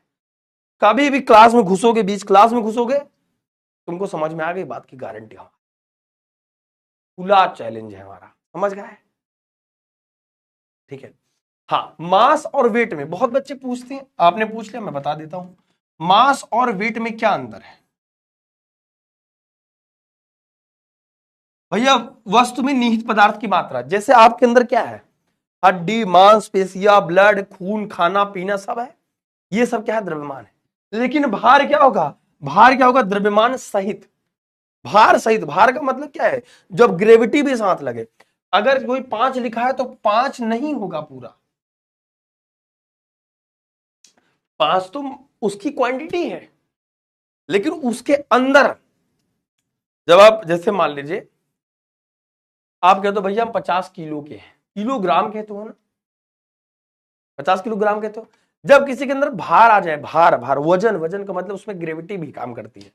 कभी भी क्लास में घुसोगे, बीच क्लास में घुसोगे, तुमको समझ में आ गई बात की गारंटी। खुला चैलेंज है हमारा, समझ गए? ठीक है। हाँ, मास और वेट में बहुत बच्चे पूछते हैं, आपने पूछ लिया, मैं बता देता हूं। मास और वेट में क्या अंतर है? भैया वस्तु में निहित पदार्थ की मात्रा, जैसे आपके अंदर क्या है, हड्डी, मांस पेशियां, ब्लड, खून, खाना पीना सब है, ये सब क्या है, द्रव्यमान है। लेकिन भार क्या होगा, भार क्या होगा, द्रव्यमान सहित, भार सहित। भार का मतलब क्या है, जब ग्रेविटी भी साथ लगे, अगर कोई 5 लिखा है तो 5 नहीं होगा पूरा, 5 तो उसकी क्वांटिटी है, लेकिन उसके अंदर जब आप जैसे मान लीजिए आप कहते हो भैया हम 50 किलो के हैं, किलोग्राम कहते हो ना, 50 किलोग्राम कहते हो। जब किसी के अंदर भार आ जाए, भार भार वजन, वजन का मतलब उसमें ग्रेविटी भी काम करती है।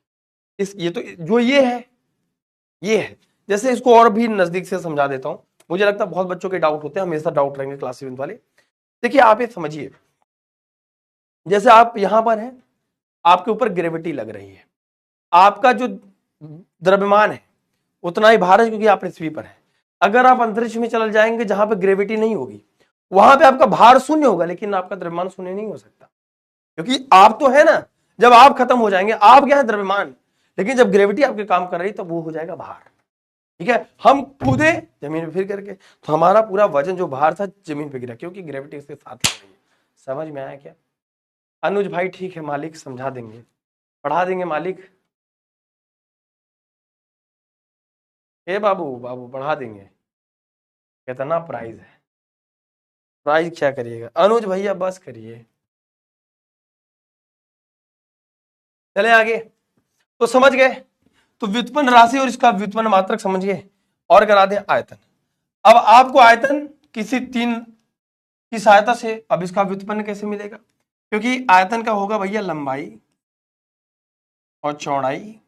इस ये तो जो ये है। जैसे इसको और भी नजदीक से समझा देता हूं, मुझे लगता है बहुत बच्चों के डाउट होते हैं, हमेशा डाउट रहेंगे क्लास 7 वाले। देखिए आप ये समझिए, जैसे आप यहां पर हैं, आपके ऊपर ग्रेविटी लग रही है, आपका जो द्रव्यमान है उतना ही भार है क्योंकि आप पृथ्वी पर है। अगर आप अंतरिक्ष में चल जाएंगे जहां पे ग्रेविटी नहीं होगी, वहां पे आपका भार शून्य होगा, लेकिन आपका द्रव्यमान शून्य नहीं हो सकता, क्योंकि आप तो है ना, जब आप खत्म हो जाएंगे, आप क्या है, द्रव्यमान, लेकिन जब ग्रेविटी आपके काम कर रही तो वो हो जाएगा भार। ठीक है, हम कूदे जमीन पे फिर करके, तो हमारा पूरा वजन जो भार था जमीन पे गिरा, क्योंकि ग्रेविटी उसके साथ लग रही है। समझ में आया क्या? अनुज भाई ठीक है, मालिक समझा देंगे, पढ़ा देंगे मालिक। ए बाबू, बाबू पढ़ा देंगे, कितना प्राइस है, प्राइस क्या करिएगा अनुज भैया, बस करिए। चले आगे, तो समझ गए, तो व्युत्पन्न राशि और इसका व्युत्पन्न मात्रक समझ गए, और करा दें आयतन। अब आपको आयतन किसी 3 की सहायता से, अब इसका व्युत्पन्न कैसे मिलेगा, क्योंकि आयतन का होगा भैया लंबाई और चौड़ाई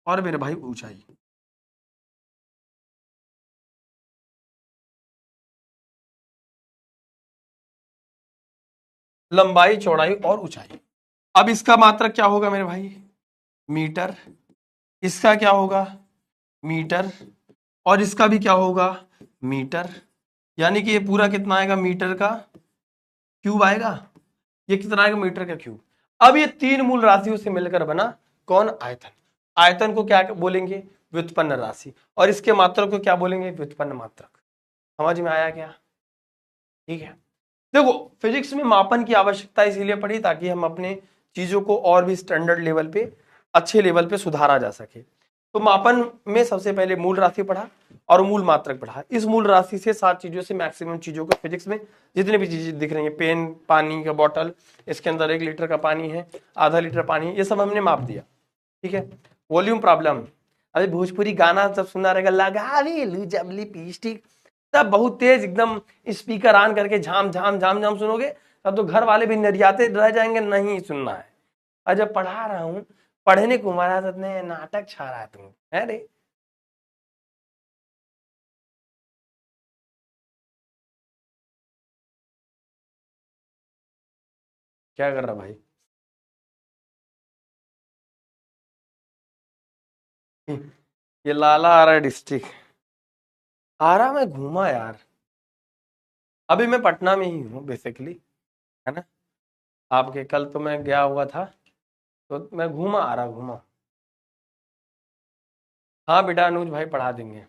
और मेरे भाई ऊंचाई। लंबाई चौड़ाई और ऊंचाई। अब इसका मात्रक क्या होगा मेरे भाई, मीटर, इसका क्या होगा, मीटर, और इसका भी क्या होगा, मीटर, यानी कि ये पूरा कितना आएगा, मीटर का क्यूब आएगा, ये कितना आएगा, मीटर का क्यूब। अब ये 3 मूल राशियों से मिलकर बना कौन, आयतन। आयतन को क्या बोलेंगे, व्युत्पन्न राशि, और इसके मात्रक को क्या बोलेंगे, व्युत्पन्न मात्रक। समझ में आया क्या? ठीक है, देखो फिजिक्स में मापन की आवश्यकता इसीलिए पड़ी ताकि हम अपने चीजों को और भी स्टैंडर्ड लेवल पे, अच्छे लेवल पे सुधारा जा सके। तो मापन में सबसे पहले मूल राशि पढ़ा और मूल मात्रक पढ़ा। इस मूल राशि से 7 चीजों से मैक्सिमम चीजों को, फिजिक्स में जितने भी चीजें दिख रही हैं, पेन, पानी का बॉटल, इसके अंदर 1 लीटर का पानी है, आधा लीटर पानी है, ये सब हमने माप दिया। ठीक है, वॉल्यूम प्रॉब्लम, अरे भोजपुरी गाना सब सुना रहेगा, लगा ली जबली लिपस्टिक, तब बहुत तेज एकदम स्पीकर ऑन करके झाम झाम झाम झाम सुनोगे, तब तो घर वाले भी नरियाते रह जाएंगे, नहीं सुनना है। और जब पढ़ा रहा हूं, पढ़ने को महाराज ने नाटक छा रहा है तुम, अरे क्या कर रहा भाई, ये लाला आरा डिस्ट्रिक्ट, आरा में घूमा यार, अभी मैं पटना में ही हूँ बेसिकली, है ना। आपके कल तो मैं गया हुआ था, तो मैं घूमा, आरा घूमा। हाँ बेटा अनुज भाई पढ़ा देंगे,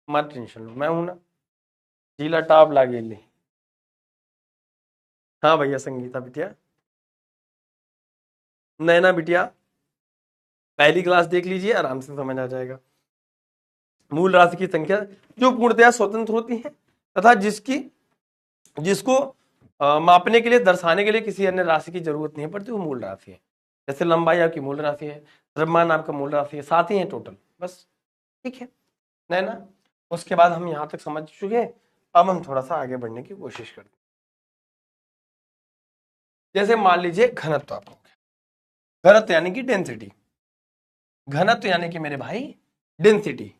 मत टेंशन लो, मैं हूं ना, जिला टॉप लागेली। हाँ भैया, संगीता बिटिया, नैना बिटिया, पहली क्लास देख लीजिए, आराम से समझ आ जाएगा। मूल राशि की संख्या जो पूर्णतया स्वतंत्र होती है तथा जिसको मापने के लिए, दर्शाने के लिए किसी अन्य राशि की जरूरत नहीं पड़ती, वो मूल राशि है। जैसे लंबाई आपकी मूल राशि है, द्रव्यमान आपका मूल राशि है, 7 ही है टोटल बस। ठीक है नैना, उसके बाद हम यहाँ तक समझ चुके हैं, अब हम थोड़ा सा आगे बढ़ने की कोशिश करते हैं। जैसे मान लीजिए घनत्व, आपको घनत्व यानी कि डेंसिटी, घनत्व यानी कि मेरे भाई डेंसिटी,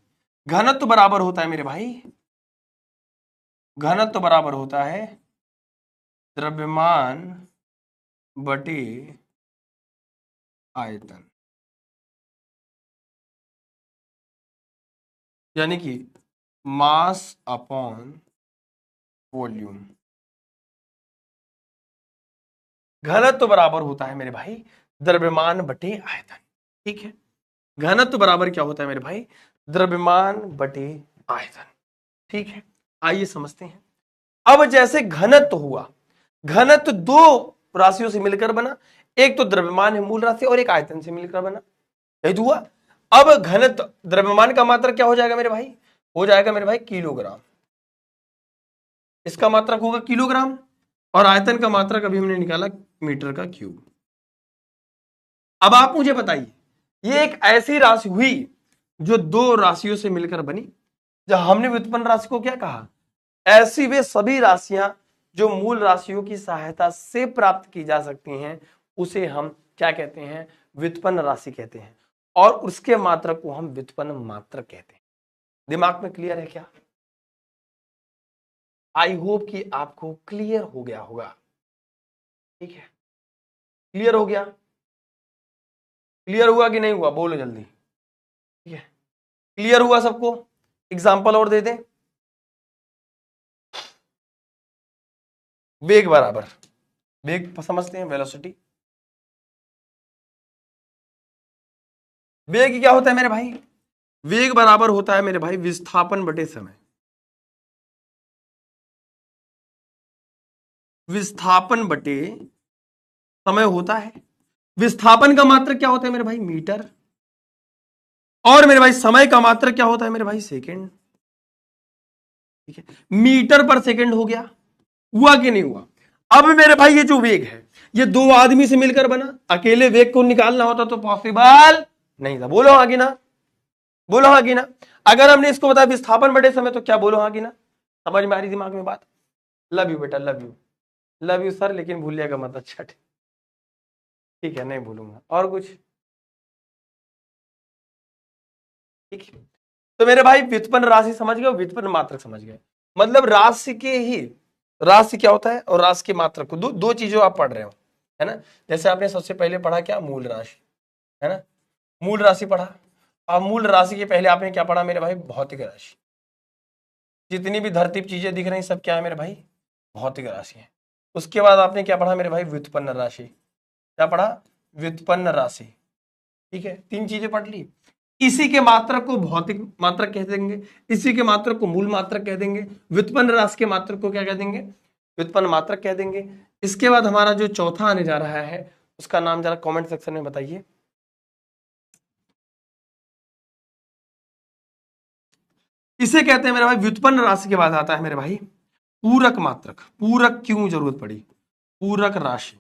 घनत्व बराबर होता है मेरे भाई, घनत्व बराबर होता है द्रव्यमान बटे आयतन, यानी कि मास अपॉन वॉल्यूम। घनत्व बराबर होता है मेरे भाई द्रव्यमान बटे आयतन। ठीक है, घनत्व बराबर क्या होता है मेरे भाई, द्रव्यमान बटे आयतन। ठीक है, आइए समझते हैं। अब जैसे घनत्व हुआ, घनत्व दो राशियों से मिलकर बना, एक तो द्रव्यमान है मूल राशि और एक आयतन से मिलकर बना, यही तो हुआ। अब घनत्व द्रव्यमान का मात्रक क्या हो जाएगा मेरे भाई, हो जाएगा मेरे भाई किलोग्राम, इसका मात्रक होगा किलोग्राम, और आयतन का मात्रक अभी हमने निकाला मीटर का क्यूब। अब आप मुझे बताइए, ये एक ऐसी राशि हुई जो दो राशियों से मिलकर बनी। जब हमने व्युत्पन्न राशि को क्या कहा, ऐसी वे सभी राशियां जो मूल राशियों की सहायता से प्राप्त की जा सकती हैं, उसे हम क्या कहते हैं, व्युत्पन्न राशि कहते हैं, और उसके मात्रक को हम व्युत्पन्न मात्रक कहते हैं। दिमाग में क्लियर है क्या? आई होप कि आपको क्लियर हो गया होगा। ठीक है, क्लियर हो गया? क्लियर हुआ कि नहीं हुआ, बोलो जल्दी। ठीक है, क्लियर हुआ सबको? एग्जाम्पल और दे दें। वेग बराबर, वेग समझते हैं, वेलोसिटी। वेग क्या होता है मेरे भाई, वेग बराबर होता है मेरे भाई विस्थापन बटे समय। विस्थापन बटे समय होता है। विस्थापन का मात्रक क्या होता है मेरे भाई, मीटर, और मेरे भाई समय का मात्रक क्या होता है मेरे भाई, सेकंड। ठीक है, मीटर पर सेकंड हो गया, हुआ कि नहीं हुआ? अब मेरे भाई ये जो वेग है, ये दो आदमी से मिलकर बना, अकेले वेग को निकालना होता तो पॉसिबल नहीं था। बोलो हाँ कि ना, बोलो हाँ कि ना। अगर हमने इसको बताया विस्थापन बटे समय, तो क्या बोलो हाँ कि ना? समझ में आ रही दिमाग में बात? लव यू बेटा, love you, love you sir, लेकिन भूलिएगा मत। अच्छा ठीक है, नहीं भूलूंगा। और कुछ? ठीक है, तो मेरे भाई व्युत्पन्न राशि समझ गए, व्युत्पन्न मात्रक समझ गए। मतलब राशि के ही, राशि क्या होता है और राशि के मात्रक को, दो चीजों आप पढ़ रहे हो, है ना। जैसे आपने सबसे पहले पढ़ा क्या, मूल राशि, है ना, मूल राशि पढ़ा। अब मूल राशि के पहले आपने क्या पढ़ा मेरे भाई, भौतिक राशि। जितनी भी धरती पर चीजें दिख रही सब क्या है मेरे भाई, भौतिक राशि है। उसके बाद आपने क्या पढ़ा मेरे भाई, व्युत्पन्न राशि। क्या पढ़ा, व्युत्पन्न राशि। ठीक है, तीन चीजें पढ़ ली। इसी के मात्रक को भौतिक मात्रक कह देंगे, इसी के मात्रक को मूल मात्रक कह देंगे, व्युत्पन्न राशि के मात्रक को क्या कह देंगे, व्युत्पन्न मात्रक कह देंगे। इसके बाद हमारा जो चौथा आने जा रहा है, उसका नाम जरा कमेंट सेक्शन में बताइए। इसे कहते हैं मेरे भाई, व्युत्पन्न राशि के बाद आता है मेरे भाई पूरक मात्रक। पूरक क्यों जरूरत पड़ी, पूरक राशि।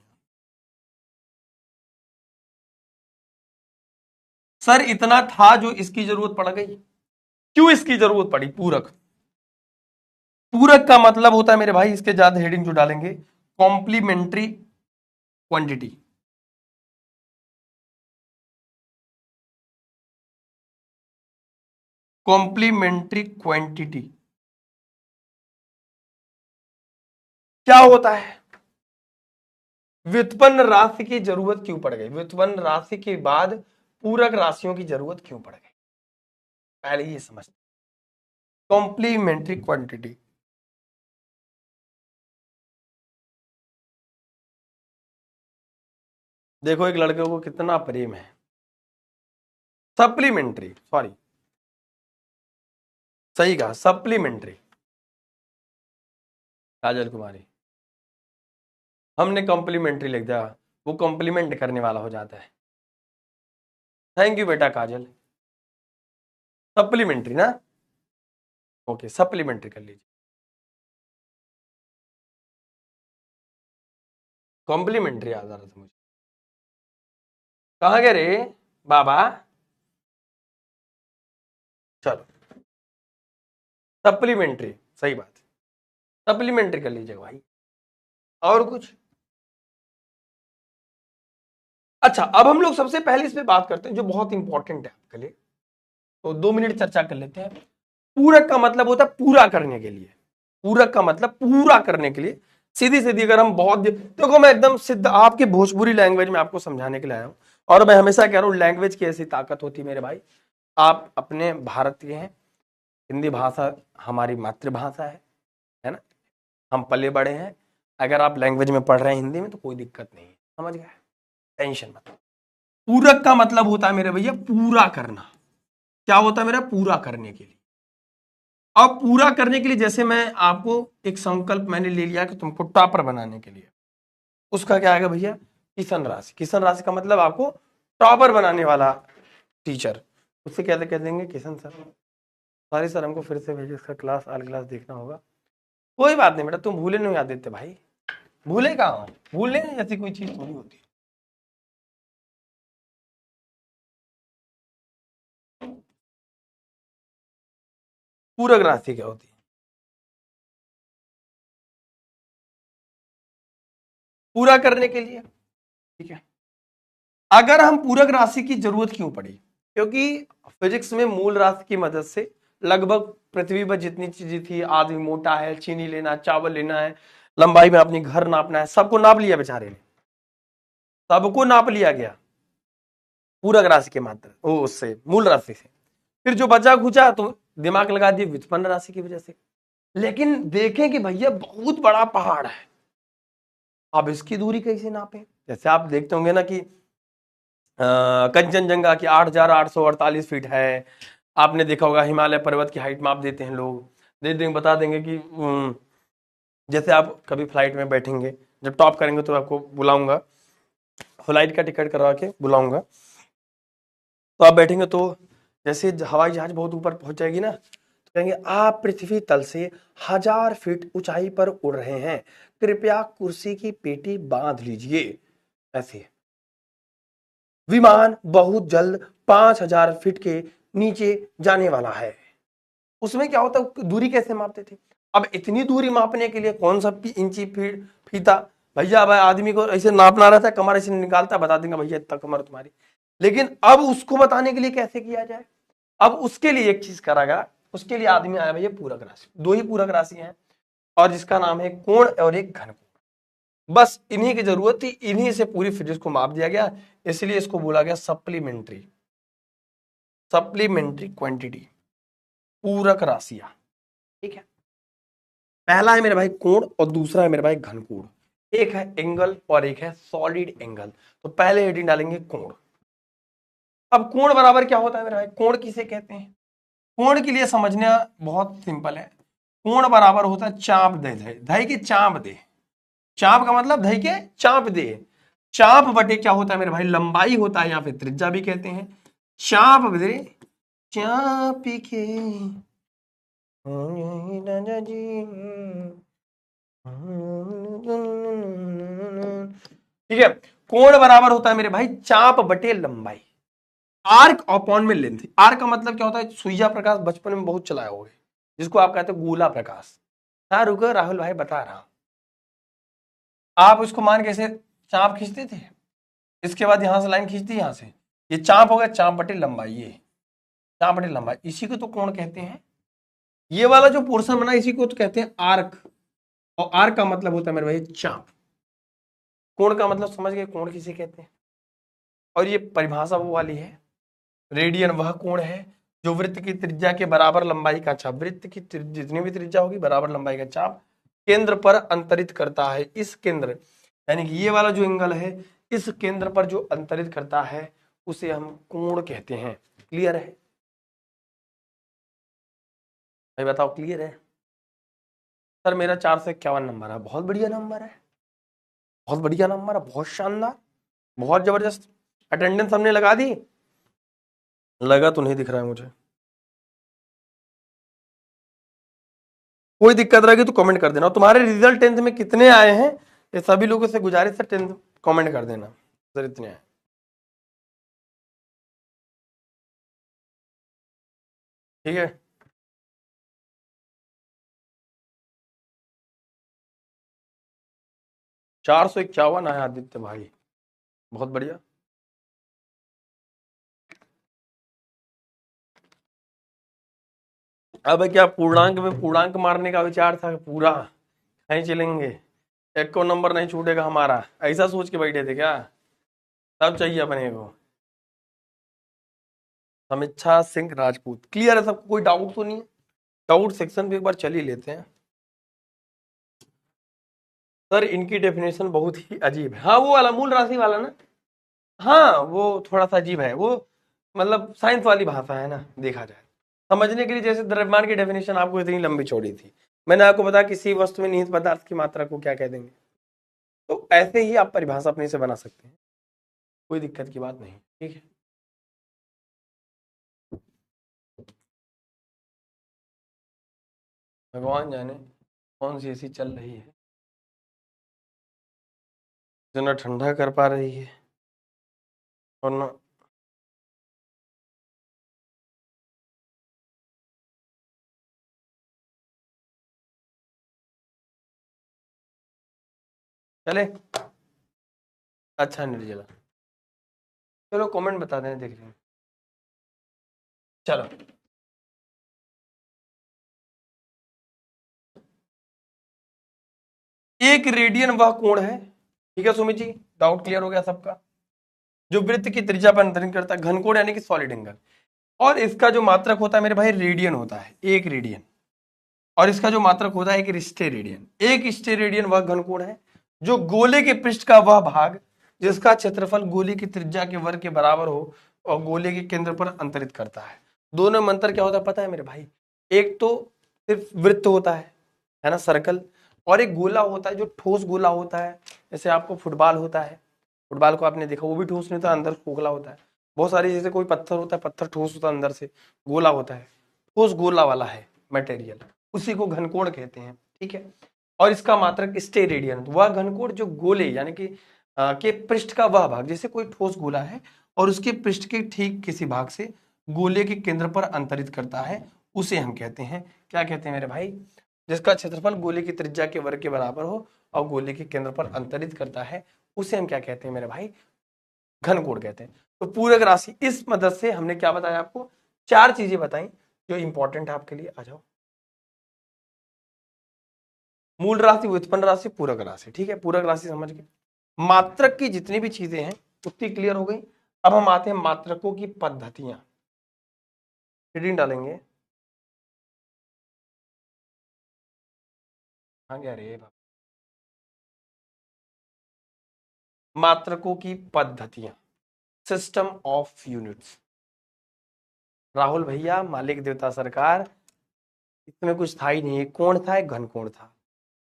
सर इतना था जो इसकी जरूरत पड़ गई, क्यों इसकी जरूरत पड़ी पूरक? पूरक का मतलब होता है मेरे भाई, इसके ज्यादा हेडिंग जो डालेंगे, कॉम्प्लीमेंट्री क्वांटिटी। कॉम्प्लीमेंट्री क्वांटिटी क्या होता है? व्युत्पन्न राशि की जरूरत क्यों पड़ गई, व्युत्पन्न राशि के बाद पूरक राशियों की जरूरत क्यों पड़ गई, पहले ये समझते। कॉम्प्लीमेंट्री क्वांटिटी, देखो एक लड़के को कितना प्रेम है। सप्लीमेंट्री, सॉरी सही कहा, सप्लीमेंट्री। काजल कुमारी, हमने कॉम्प्लीमेंट्री लिख दिया, वो कॉम्प्लीमेंट करने वाला हो जाता है। थैंक यू बेटा काजल। सप्लीमेंट्री ना, ओके सप्लीमेंट्री कर लीजिए। कॉम्प्लीमेंट्री याद आ रहा था मुझे, कहाँ गए रे बाबा। चलो सप्लीमेंट्री, सही बात, सप्लीमेंट्री कर लीजिएगा भाई। और कुछ? अच्छा, अब हम लोग सबसे पहले इस पे बात करते हैं जो बहुत इंपॉर्टेंट है आपके लिए, तो 2 मिनट चर्चा कर लेते हैं। पूरक का मतलब होता है पूरा करने के लिए, पूरक का मतलब पूरा करने के लिए। सीधी सीधी अगर हम बहुत देखो, मैं एकदम सिद्ध आपके भोजपुरी लैंग्वेज में आपको समझाने के लिए आया हूं, और मैं हमेशा कह रहा हूं लैंग्वेज की ऐसी ताकत होती है मेरे भाई। आप अपने भारत के हैं, हिंदी भाषा हमारी मातृभाषा है ना, हम पले बड़े हैं। अगर आप लैंग्वेज में पढ़ रहे हैं हिंदी में तो कोई दिक्कत नहीं है, समझ गए, टेंशन मत। पूरक का मतलब होता है मेरे भैया पूरा करना। क्या होता है मेरा? पूरा करने के लिए। अब पूरा करने के लिए जैसे मैं आपको एक संकल्प मैंने ले लिया कि तुमको टॉपर बनाने के लिए, उसका क्या आएगा भैया? किशन राशि। किशन राशि का मतलब आपको टॉपर बनाने वाला टीचर, उससे क्या कह देंगे? किशन सर। सॉरी सर, हमको फिर से भेजिए, इसका क्लास आल क्लास देखना होगा। कोई बात नहीं बेटा, तुम भूले नहीं आदित्य भाई, भूले कहाँ हो? भूलने जैसी कोई चीज थोड़ी होती है। पूरक राशि क्या होती है? पूरा करने के लिए, ठीक है। अगर हम पूरक राशि की जरूरत क्यों पड़ी? क्योंकि फिजिक्स में मूल राशि की मदद से लगभग पृथ्वी पर जितनी चीजें थी, आदमी मोटा है, चीनी लेना, चावल लेना है, लंबाई में अपनी घर नापना है, सबको नाप लिया बेचारे ने, सबको नाप लिया गया पूरक राशि के मात्र वो उससे मूल राशि से। फिर जो बचा खुचा तो दिमाग लगा दिए व्युत्पन्न राशि की वजह से। लेकिन देखें कि भैया बहुत बड़ा पहाड़ है, अब इसकी दूरी कैसे नापे? जैसे आप देखते होंगे ना कि कंचनजंगा की 8,848 फीट है। आपने देखा होगा हिमालय पर्वत की हाइट माप देते हैं लोग, दे देंगे, बता देंगे कि जैसे आप कभी फ्लाइट में बैठेंगे, जब टॉप करेंगे तो आपको बुलाऊंगा, फ्लाइट का टिकट करवा के बुलाऊंगा, तो आप बैठेंगे तो जैसे हवाई जहाज बहुत ऊपर पहुंच जाएगी ना, तो कहेंगे आप पृथ्वी तल से 1,000 फीट ऊंचाई पर उड़ रहे हैं, कृपया कुर्सी की पेटी बांध लीजिए। ऐसे विमान बहुत जल्द 5,000 फीट के नीचे जाने वाला है। उसमें क्या होता है, दूरी कैसे मापते थे? अब इतनी दूरी मापने के लिए कौन सा इंची फीट फीता भैया, अब आदमी को ऐसे नापना रहता है, कमर ऐसे निकालता, बता देंगे भैया इतना कमर तुम्हारी। लेकिन अब उसको बताने के लिए कैसे किया जाए? अब उसके लिए एक चीज करा गया, उसके लिए आदमी आया भैया पूरक राशि। दो ही पूरक राशि हैं और जिसका नाम है कोण और एक घन कोण। बस इन्हीं की जरूरत थी, इन्हीं से पूरी फिजिक्स को माप दिया गया, इसलिए इसको बोला गया सप्लीमेंट्री, सप्लीमेंट्री क्वांटिटी, पूरक राशियां। ठीक है, पहला है मेरे भाई कोण और दूसरा है मेरे भाई घन कोण। एक है एंगल और एक है सॉलिड एंगल। तो पहले हेडिंग डालेंगे कोण। अब कोण बराबर क्या होता है मेरे भाई? कोण किसे कहते हैं? कोण के लिए समझना बहुत सिंपल है। कोण बराबर होता है चाप दे धई के चाप दे। चाप का मतलब धई के चाप दे। चाप बटे क्या होता है मेरे भाई? लंबाई होता है, या फिर त्रिज्या भी कहते हैं। चाप बटे चाप के ठीक है। कोण बराबर होता है मेरे भाई चाप बटे लंबाई। आर्क अपॉन में लेंथ। आर्क का मतलब क्या होता है? सुइया प्रकाश बचपन में बहुत चलाए होगे, जिसको आप कहते हो गोला प्रकाश। हाँ रुको राहुल भाई बता रहा हूं। आप उसको मान के ऐसे चाप खींचते थे, इसके बाद यहां से लाइन खींचती, यहां से ये चाप हो गया, चाप बटे लंबाई, ये चाप बटे लंबाई, इसी को तो कोण कहते हैं। ये वाला जो पोर्शन बना इसी को तो कहते हैं आर्क, और आर्क का मतलब होता है मेरे भाई चाप। कोण का मतलब समझ गए, कोण किसे कहते हैं। और ये परिभाषा वो वाली है, रेडियन वह कोण है जो वृत्त की त्रिज्या के बराबर लंबाई का चाप, वृत्त की जितनी भी त्रिज्या होगी बराबर लंबाई का चाप केंद्र पर अंतरित करता है। इस केंद्र यानी कि ये वाला जो एंगल है, इस केंद्र पर जो अंतरित करता है उसे हम कोण कहते हैं। क्लियर है भाई? बताओ क्लियर है? सर मेरा 451 नंबर है। बहुत बढ़िया नंबर है, बहुत बढ़िया नंबर है, बहुत शानदार, बहुत जबरदस्त। अटेंडेंस हमने लगा दी? लगा तो नहीं दिख रहा है मुझे। कोई दिक्कत रहेगी तो कमेंट कर देना। और तुम्हारे रिजल्ट 10th में कितने आए हैं, ये सभी लोगों से गुजारिश है 10th कमेंट कर देना सर इतने आए। ठीक है, 451 आया आदित्य भाई, बहुत बढ़िया। अब क्या पूर्णांक में पूर्णांक मारने का विचार था? पूरा नहीं चलेंगे, एक को नंबर नहीं छूटेगा हमारा, ऐसा सोच के बैठे थे क्या? सब चाहिए अपने को। समीक्षा सिंह राजपूत, क्लियर है सबको? कोई डाउट तो नहीं है? डाउट सेक्शन पे एक बार चल ही लेते हैं। सर इनकी डेफिनेशन बहुत ही अजीब है। हाँ वो वाला मूल राशि वाला ना, हाँ वो थोड़ा सा अजीब है वो, मतलब साइंस वाली भाषा है ना, देखा जाए समझने के लिए। जैसे द्रव्यमान की डेफिनेशन आपको इतनी लंबी चौड़ी थी, मैंने आपको बताया किसी वस्तु में निहित पदार्थ की मात्रा को क्या कह देंगे, तो ऐसे ही आप परिभाषा अपने से बना सकते हैं, कोई दिक्कत की बात नहीं, ठीक है। भगवान जाने कौन सी ऐसी चल रही है जो ना ठंडा कर पा रही है और ना, चले। अच्छा निर्जला, चलो कमेंट बता दें, देख रहे हैं। चलो, एक रेडियन वह कोण है, ठीक है सुमित जी, डाउट क्लियर हो गया सबका, जो वृत्त की त्रिज्या पर अंतरित करता है, घनकोण यानी कि सॉलिड एंगल। और इसका जो मात्रक होता है मेरे भाई रेडियन होता है, एक रेडियन। और इसका जो मात्रक होता है एक स्टेरेडियन। एक स्टेरेडियन वह घनकोण है जो गोले के पृष्ठ का वह भाग जिसका क्षेत्रफल गोले की त्रिज्या के वर्ग के बराबर हो और गोले के केंद्र पर अंतरित करता है। दोनों में अंतर क्या होता है पता है मेरे भाई, एक तो सिर्फ वृत्त होता है ना, सर्कल, और एक गोला होता है जो ठोस गोला होता है, जैसे आपको फुटबॉल होता है, फुटबॉल को आपने देखा वो भी ठोस नहीं होता, अंदर खोखला होता है। बहुत सारी, जैसे कोई पत्थर होता है, पत्थर ठोस होता है अंदर से, गोला होता है, ठोस गोला वाला है मटेरियल, उसी को घनकोण कहते हैं, ठीक है। और इसका मात्रक स्टेरेडियन, वह घनकोण जो गोले यानी कि के पृष्ठ का वह भाग, जैसे कोई ठोस गोला है और उसके पृष्ठ के ठीक किसी भाग से गोले के केंद्र पर अंतरित करता है, उसे हम कहते हैं, क्या कहते हैं मेरे भाई, जिसका क्षेत्रफल गोले की त्रिज्या के वर्ग के बराबर हो और गोले के केंद्र पर अंतरित करता है, उसे हम क्या कहते हैं मेरे भाई, घनकोण कहते हैं। तो पूरक राशि, इस मदद से हमने क्या बताया आपको, चार चीजें बताई जो इंपॉर्टेंट है आपके लिए। आ जाओ, मूल राशि, व्युत्पन्न राशि, पूरक राशि, ठीक है, पूरक राशि समझ गए। मात्रक की जितनी भी चीजें हैं उतनी क्लियर हो गई। अब हम आते हैं मात्रकों की पद्धतियां, रीडिंग डालेंगे। हाँ क्या रे बाप। मात्रकों की पद्धतियां, सिस्टम ऑफ यूनिट्स। राहुल भैया, मालिक देवता सरकार, इसमें कुछ था ही नहीं, एक कोण था एक घनकोण था।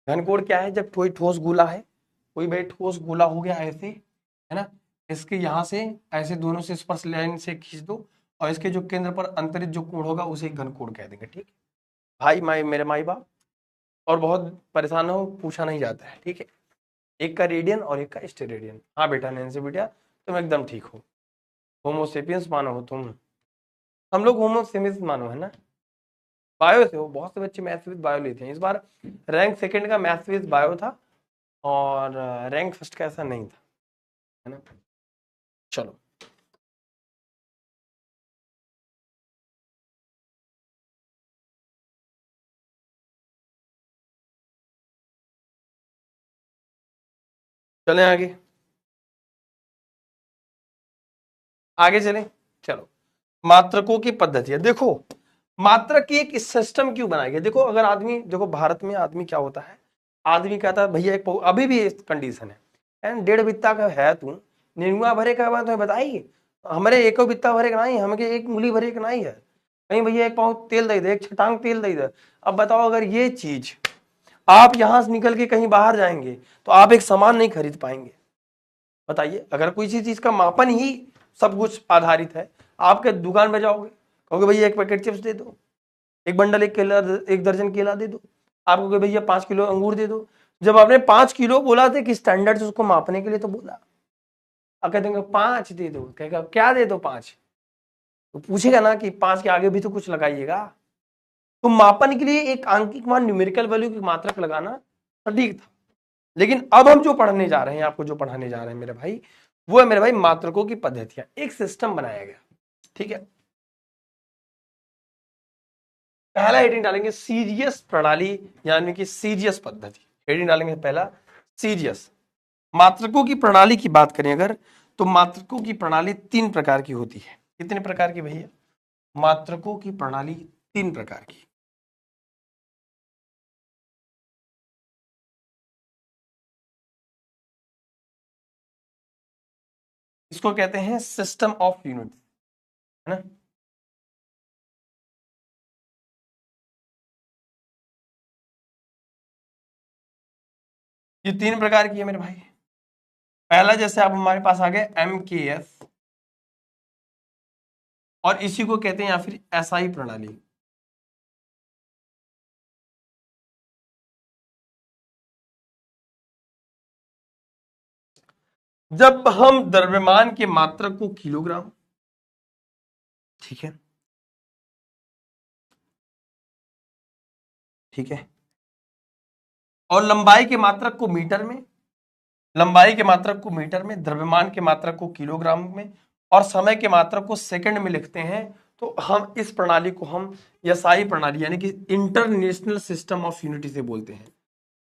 घनकोण क्या है, जब कोई ठोस गोला है, कोई भाई ठोस गोला हो गया ऐसे, है ना, इसके यहां से ऐसे दोनों से स्पर्श लाइन से खींच दो और इसके जो केंद्र पर अंतरित जो कोण होगा उसे घनकोण कह देंगे, ठीक है भाई, मेरे माई बाप। और बहुत परेशान हो, पूछा नहीं जाता है, ठीक है। एक का रेडियन और एक का स्टेरेडियन। हाँ बेटा नैन्सी बेटा, तुम एकदम ठीक हो, होमोसेपियंस मानो हो तुम, हम लोग होमोसेपियंस मानो है ना, बायो से हो, बहुत से बच्चे मैथ्स विद बायो लेते हैं। इस बार रैंक सेकंड का मैथ्स विद बायो था और रैंक फर्स्ट का ऐसा नहीं था, है ना। चलो, चलें आगे, आगे चलें। चलो, मात्रकों की पद्धति है, देखो मात्रक की एक सिस्टम क्यों बनाई गई। देखो अगर आदमी, देखो भारत में आदमी क्या होता है, आदमी कहता है भैया एक अभी भी इस कंडीशन है, एंड 1.5 बित्ता का है तू, निनुआ भरे का बात तुम्हें बताइए, हमारे एको बित्ता भरे का नहीं, हमें एक मूली भरे का नहीं है, कहीं भैया एक पाँव तेल दे दे, एक छटांग तेल दे दे। अब बताओ अगर ये चीज आप यहां से निकल के कहीं बाहर जाएंगे तो आप एक सामान नहीं खरीद पाएंगे। बताइए, अगर कोई सी चीज का मापन ही सब कुछ आधारित है, आपके दुकान में जाओगे, कहोगे भैया एक पैकेट चिप्स दे दो, एक बंडल, एक केला, एक दर्जन केला दे दो, आप कहोगे भैया 5 किलो अंगूर दे दो। जब आपने 5 किलो बोला था कि स्टैंडर्ड से उसको मापने के लिए तो बोला, अब कहते हैं 5 दे दो, कहेगा क्या दे दो 5, तो पूछेगा ना कि 5 के आगे भी तो कुछ लगाइएगा। तो मापन के लिए एक आंकिक मान, न्यूमेरिकल वैल्यू की मात्रक लगाना सटीक था। लेकिन अब हम जो पढ़ने जा रहे हैं, आपको जो पढ़ाने जा रहे हैं मेरे भाई, वो है मेरे भाई मात्रकों की पद्धतियां, एक सिस्टम बनाया गया, ठीक है। पहला हेडिंग डालेंगे सीरियस प्रणाली, यानी कि सीरियस पद्धति। हेडिंग डालेंगे पहला सीरियस। मात्रकों की प्रणाली की बात करें अगर, तो मात्रकों की प्रणाली 3 प्रकार की होती है। कितने प्रकार की भैया, मात्रकों की प्रणाली 3 प्रकार की। इसको कहते हैं सिस्टम ऑफ यूनिट, है ना। ये 3 प्रकार की है मेरे भाई। पहला जैसे आप हमारे पास आ गए MKS, और इसी को कहते हैं या फिर SI प्रणाली। जब हम द्रव्यमान के मात्रक को किलोग्राम, ठीक है, ठीक है, और लंबाई के मात्रक को मीटर में, लंबाई के मात्रक को मीटर में, द्रव्यमान के मात्रक को किलोग्राम में, और समय के मात्रक को सेकंड में लिखते हैं, तो हम इस प्रणाली को हम एसआई प्रणाली यानी कि इंटरनेशनल सिस्टम ऑफ यूनिटी से बोलते हैं।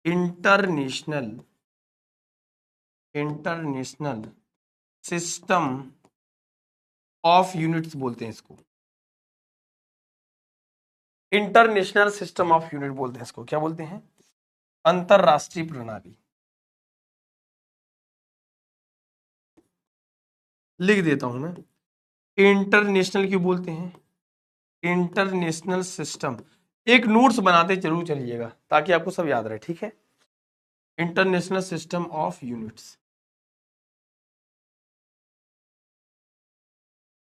International international system of units बोलते हैं इसको। इंटरनेशनल सिस्टम ऑफ यूनिट बोलते हैं इसको। क्या बोलते हैं? अंतरराष्ट्रीय प्रणाली। लिख देता हूं मैं, इंटरनेशनल क्यों बोलते हैं? International system. एक नोट्स बनाते जरूर चलिएगा ताकि आपको सब याद रहे, ठीक है। इंटरनेशनल सिस्टम ऑफ यूनिट्स,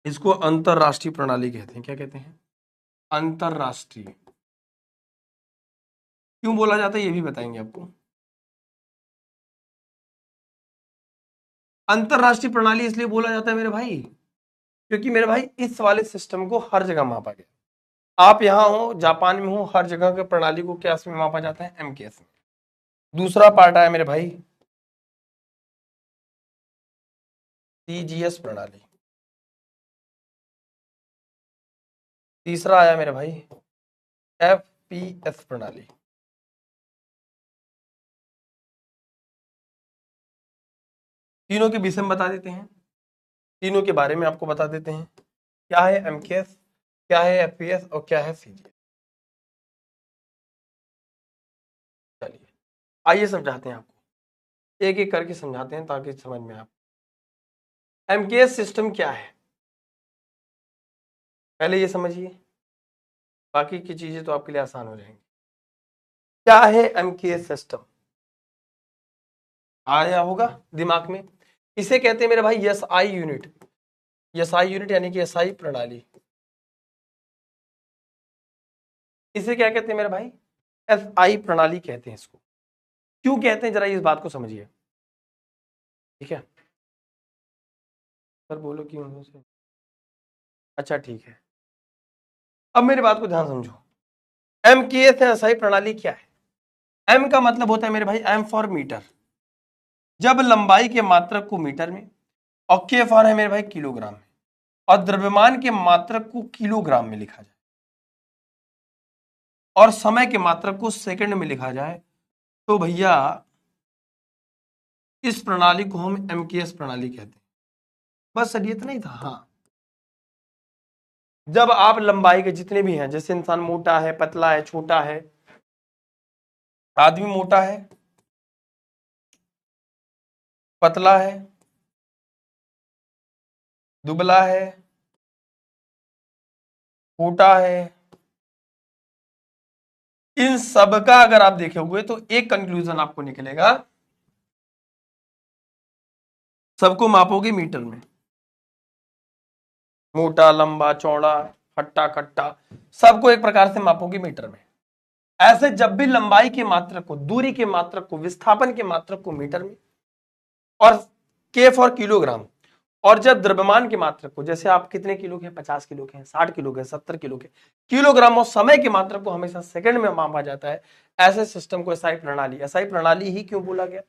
इसको अंतरराष्ट्रीय प्रणाली कहते हैं। क्या कहते हैं? अंतरराष्ट्रीय। क्यों बोला जाता है ये भी बताएंगे आपको। अंतरराष्ट्रीय प्रणाली इसलिए बोला जाता है मेरे भाई क्योंकि मेरे भाई इस वाले सिस्टम को हर जगह मापा गया। आप यहां हो, जापान में हो, हर जगह के प्रणाली को क्या में मापा जाता है? MKS में। दूसरा पार्ट आया मेरे भाई CGS प्रणाली। तीसरा आया मेरे भाई FPS प्रणाली। तीनों के विषय में बता देते हैं, तीनों के बारे में आपको बता देते हैं। क्या है MKS, क्या है FPS और क्या है CGS। चलिए आइए समझाते हैं आपको, एक एक करके समझाते हैं ताकि समझ में आप। MKS सिस्टम क्या है पहले ये समझिए, बाकी की चीजें तो आपके लिए आसान हो जाएंगी। क्या है MKS सिस्टम? आया होगा दिमाग में। इसे कहते हैं मेरे भाई SI यूनिट। SI यूनिट यानी कि SI प्रणाली। इसे क्या कहते हैं मेरे भाई? SI प्रणाली कहते हैं इसको। क्यों कहते हैं जरा इस बात को समझिए, ठीक है। सर बोलो क्यों से? अच्छा ठीक है, अब मेरी बात को ध्यान समझो। MKS SI प्रणाली क्या है? M का मतलब होता है मेरे भाई M फॉर मीटर, जब लंबाई के मात्रक को मीटर में, और K फॉर है मेरे भाई किलोग्राम में, और द्रव्यमान के मात्रक को किलोग्राम में लिखा जाए और समय के मात्रक को सेकंड में लिखा जाए, तो भैया इस प्रणाली को हम MKS प्रणाली कहते हैं। बस सर ये तो नहीं था। हाँ, जब आप लंबाई के जितने भी हैं, जैसे इंसान मोटा है, पतला है, छोटा है, आदमी मोटा है, पतला है, दुबला है, मोटा है, इन सब का अगर आप देखे तो एक कंक्लूजन आपको निकलेगा, सबको मापोगे मीटर में। मोटा, लंबा, चौड़ा, हट्टा कट्टा, सबको एक प्रकार से मापोगे मीटर में। ऐसे जब भी लंबाई के मात्रक को, दूरी के मात्रक को, विस्थापन के मात्रक को मीटर में, और K फॉर किलोग्राम, और जब द्रव्यमान के मात्रक को, जैसे आप कितने किलो के, 50 किलो के, 60 किलो के, 70 किलो के, किलोग्राम, और समय के मात्रक को हमेशा सेकंड में मापा जाता है, ऐसे सिस्टम को SI प्रणाली। SI प्रणाली ही क्यों बोला गया?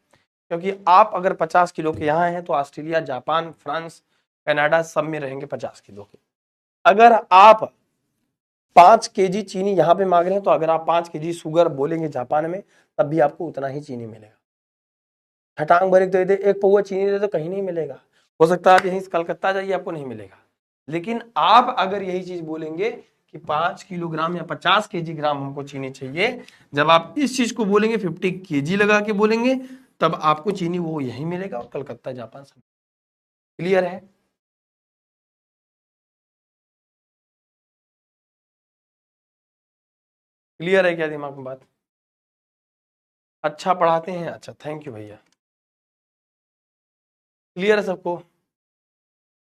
क्योंकि आप अगर 50 किलो के यहाँ हैं तो ऑस्ट्रेलिया, जापान, फ्रांस, कनाडा सब में रहेंगे 50 किलो के। अगर आप 5 kg चीनी यहाँ पे मांग रहे हैं, तो अगर आप 5 kg शुगर बोलेंगे जापान में, तब भी आपको उतना ही चीनी मिलेगा। खटांग भरे दे दे, एक पौवा चीनी दे तो कहीं नहीं मिलेगा। हो सकता है आप यहीं से कलकत्ता जाइए, आपको नहीं मिलेगा। लेकिन आप अगर यही चीज बोलेंगे कि 5 किलोग्राम या 50 kg ग्राम हमको चीनी चाहिए, जब आप इस चीज को बोलेंगे, 50 kg लगा के बोलेंगे, तब आपको चीनी वो यहीं मिलेगा, और कलकत्ता, जापान सब। क्लियर है? क्लियर है क्या दिमाग में बात? अच्छा पढ़ाते हैं, अच्छा थैंक यू भैया। क्लियर है सबको?